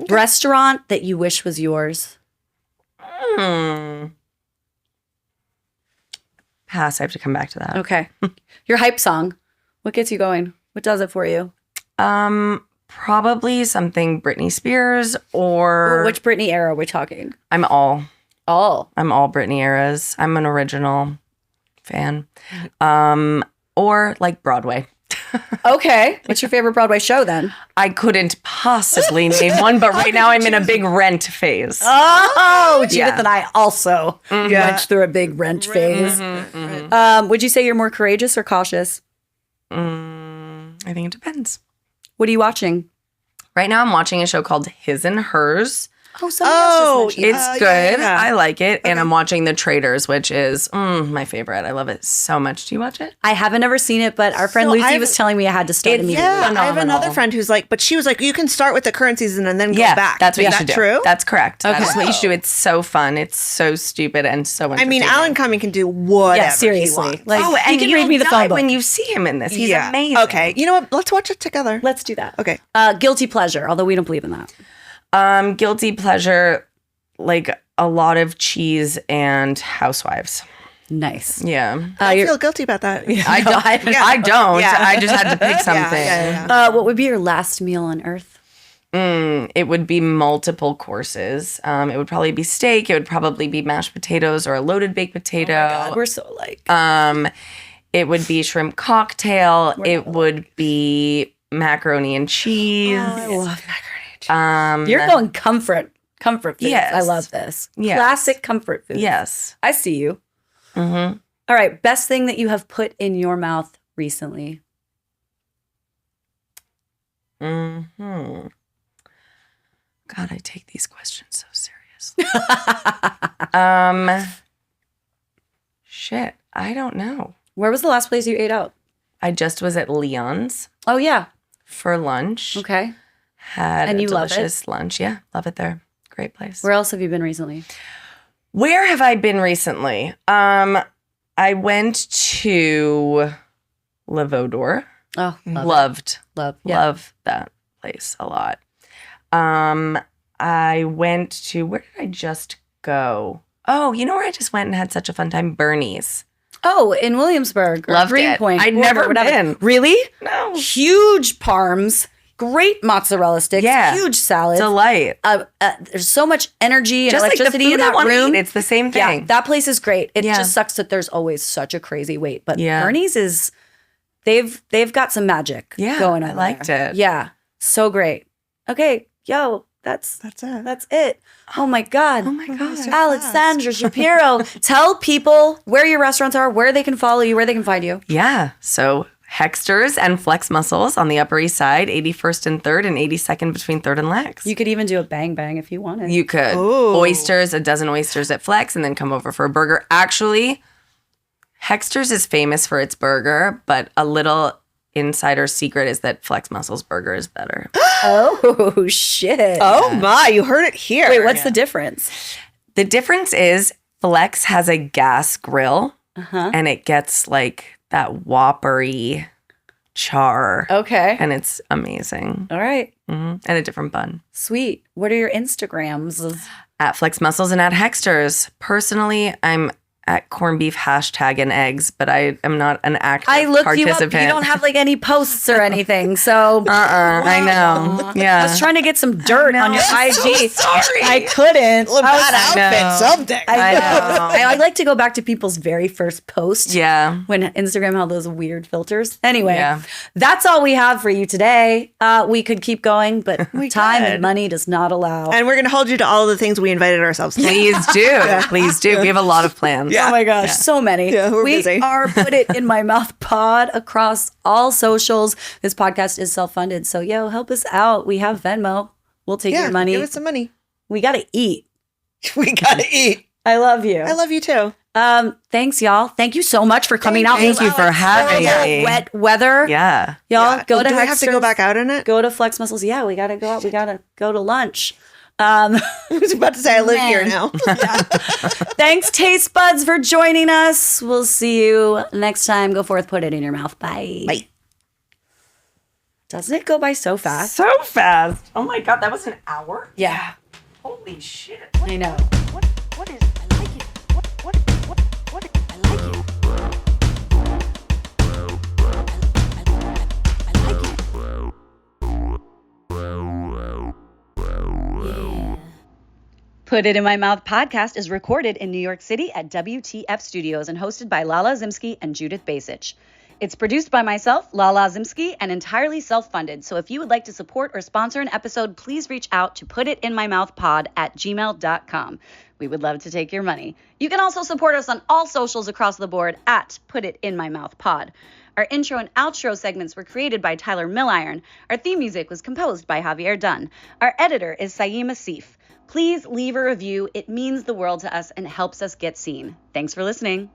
Speaker 1: Restaurant that you wish was yours?
Speaker 3: Pass. I have to come back to that.
Speaker 1: Okay. Your hype song. What gets you going? What does it for you?
Speaker 3: Probably something Britney Spears or
Speaker 1: Which Britney era are we talking?
Speaker 3: I'm all
Speaker 1: Britney
Speaker 3: eras. I'm an original fan. Or like Broadway.
Speaker 1: Okay. What's your favorite Broadway show then?
Speaker 3: I couldn't possibly name one, but right now I'm in a big Rent phase.
Speaker 1: Oh, Judith
Speaker 3: Yeah.
Speaker 1: and I also went through a big Rent phase. Would you say you're more courageous or cautious?
Speaker 3: I think it depends.
Speaker 1: What are you watching?
Speaker 3: Right now I'm watching a show called His and Hers.
Speaker 1: Oh, somebody else just mentioned
Speaker 3: It's good. Yeah. I like it. Okay. And I'm watching The Traitors, which is my favorite. I love it so much. Do you watch it?
Speaker 1: I haven't ever seen it, but our friend Lucy was telling me I had to start immediately.
Speaker 2: Yeah, I have another friend who's like, but she was like, you can start with the current season and then go back.
Speaker 3: That's what you should do.
Speaker 2: True?
Speaker 3: That's correct. Okay. That's what you should do. It's so fun. It's so stupid and so interesting.
Speaker 2: I mean, Alan Cumming can do whatever
Speaker 1: seriously.
Speaker 2: he wants.
Speaker 1: Like, he can read me the phone book
Speaker 3: when you see him in this. He's amazing.
Speaker 2: Okay, you know what? Let's watch it together.
Speaker 1: Let's do that.
Speaker 2: Okay.
Speaker 1: Guilty pleasure, although we don't believe in that.
Speaker 3: Guilty pleasure, like a lot of cheese and Housewives.
Speaker 1: Nice.
Speaker 3: Yeah.
Speaker 2: I feel guilty about that.
Speaker 3: I don't.
Speaker 2: Yeah.
Speaker 3: I just had to pick something.
Speaker 1: What would be your last meal on earth?
Speaker 3: It would be multiple courses. It would probably be steak. It would probably be mashed potatoes or a loaded baked potato.
Speaker 1: Oh my God, we're so alike.
Speaker 3: It would be shrimp cocktail. It would be macaroni and cheese.
Speaker 2: Oh, I love macaroni and cheese.
Speaker 1: You're going comfort foods.
Speaker 3: Yes.
Speaker 1: I love this.
Speaker 3: Yes.
Speaker 1: Classic comfort foods.
Speaker 3: Yes.
Speaker 1: I see you. Mm-hmm. All right. Best thing that you have put in your mouth recently?
Speaker 3: Mm-hmm. God, I take these questions so seriously. Shit. I don't know.
Speaker 1: Where was the last place you ate out?
Speaker 3: I just was at Leon's.
Speaker 1: Oh, yeah.
Speaker 3: For lunch.
Speaker 1: Okay.
Speaker 3: Had
Speaker 1: and
Speaker 3: a
Speaker 1: you
Speaker 3: delicious lunch. Yeah, love it there. Great place.
Speaker 1: Where else have you been recently?
Speaker 3: Where have I been recently? I went to Le Vaudor.
Speaker 1: Oh,
Speaker 3: Love that place a lot. I went to, where did I just go? Oh, you know where I just went and had such a fun time? Bernie's.
Speaker 1: Oh, in Williamsburg. Or
Speaker 3: Loved
Speaker 1: Greenpoint.
Speaker 3: it. I'd never been.
Speaker 1: Really?
Speaker 3: No.
Speaker 1: Huge parms. Great mozzarella sticks.
Speaker 3: Yeah.
Speaker 1: Huge salads.
Speaker 3: Delight.
Speaker 1: There's so much energy and
Speaker 3: just
Speaker 1: electricity
Speaker 3: like the food
Speaker 1: in that room.
Speaker 3: It's the same thing.
Speaker 1: Yeah, that place is great. It just sucks that there's always such a crazy wait. But Bernie's is, they've got some magic going on.
Speaker 3: I liked it.
Speaker 1: Yeah. So great. Okay. Yo, that's it. Oh my God.
Speaker 3: Oh my God.
Speaker 1: Alexandra Shapiro. Tell people where your restaurants are, where they can follow you, where they can find you.
Speaker 3: Yeah. So Hexters and Flex Muscles on the Upper East Side, 81st and 3rd and 82nd between 3rd and Lex.
Speaker 1: You could even do a bang bang if you wanted.
Speaker 3: You could. Ooh. Oysters, a dozen oysters at Flex, and then come over for a burger. Actually, Hexters is famous for its burger, but a little insider secret is that Flex Muscles burger is better.
Speaker 1: Oh, shit.
Speaker 2: Oh, my. You heard it here.
Speaker 1: Wait, what's the difference?
Speaker 3: The difference is Flex has a gas grill, and it gets like that whoppery char.
Speaker 1: Okay.
Speaker 3: And it's amazing.
Speaker 1: All right.
Speaker 3: Mm-hmm. And a different bun.
Speaker 1: Sweet. What are your Instagrams?
Speaker 3: At Flex Muscles and at Hexters. Personally, I'm at corned beef #and eggs, but I am not an active participant.
Speaker 1: You up. You don't have like any posts or anything, so
Speaker 3: I know. Yeah,
Speaker 1: I was trying to get some dirt on your IG.
Speaker 3: So sorry,
Speaker 1: I couldn't.
Speaker 2: Someday.
Speaker 3: I know.
Speaker 1: I like to go back to people's very first post.
Speaker 3: Yeah,
Speaker 1: when Instagram had those weird filters. Anyway, that's all we have for you today. We could keep going, but time and money does not allow.
Speaker 2: And we're going to hold you to all the things we invited ourselves to.
Speaker 3: Please do. Please do. We have a lot of plans.
Speaker 1: Oh my gosh, so many.
Speaker 2: Yeah, we're busy.
Speaker 1: are Put It In My Mouth pod across all socials. This podcast is self-funded, so help us out. We have Venmo. We'll take your money.
Speaker 2: Give us some money.
Speaker 1: We got to eat.
Speaker 2: We got to eat.
Speaker 1: I love you.
Speaker 2: I love you too.
Speaker 1: Thanks, y'all. Thank you so much for coming out.
Speaker 3: Thank you for having me.
Speaker 1: Wet weather.
Speaker 3: Yeah.
Speaker 1: Y'all go to
Speaker 2: Do we have to go back out in it?
Speaker 1: Go to Flex Muscles. Yeah, we got to go out. We got to go to lunch.
Speaker 2: I was about to say I live here now.
Speaker 1: Thanks, Taste Buds, for joining us. We'll see you next time. Go forth, put it in your mouth. Bye.
Speaker 2: Bye.
Speaker 1: Doesn't it go by so fast?
Speaker 3: So fast. Oh my God, that was an hour?
Speaker 1: Yeah.
Speaker 3: Holy shit.
Speaker 1: I know.
Speaker 4: What is, I like it. What, I like it. I like it.
Speaker 1: Put It In My Mouth podcast is recorded in New York City at WTF Studios and hosted by Lala Zimsky and Judith Basich. It's produced by myself, Lala Zimski, and entirely self-funded. So if you would like to support or sponsor an episode, please reach out to putitinmymouthpod@gmail.com. We would love to take your money. You can also support us on all socials across the board at putitinmymouthpod. Our intro and outro segments were created by Tyler Milliron. Our theme music was composed by Javier Dunn. Our editor is Saeem Asif. Please leave a review. It means the world to us and helps us get seen. Thanks for listening.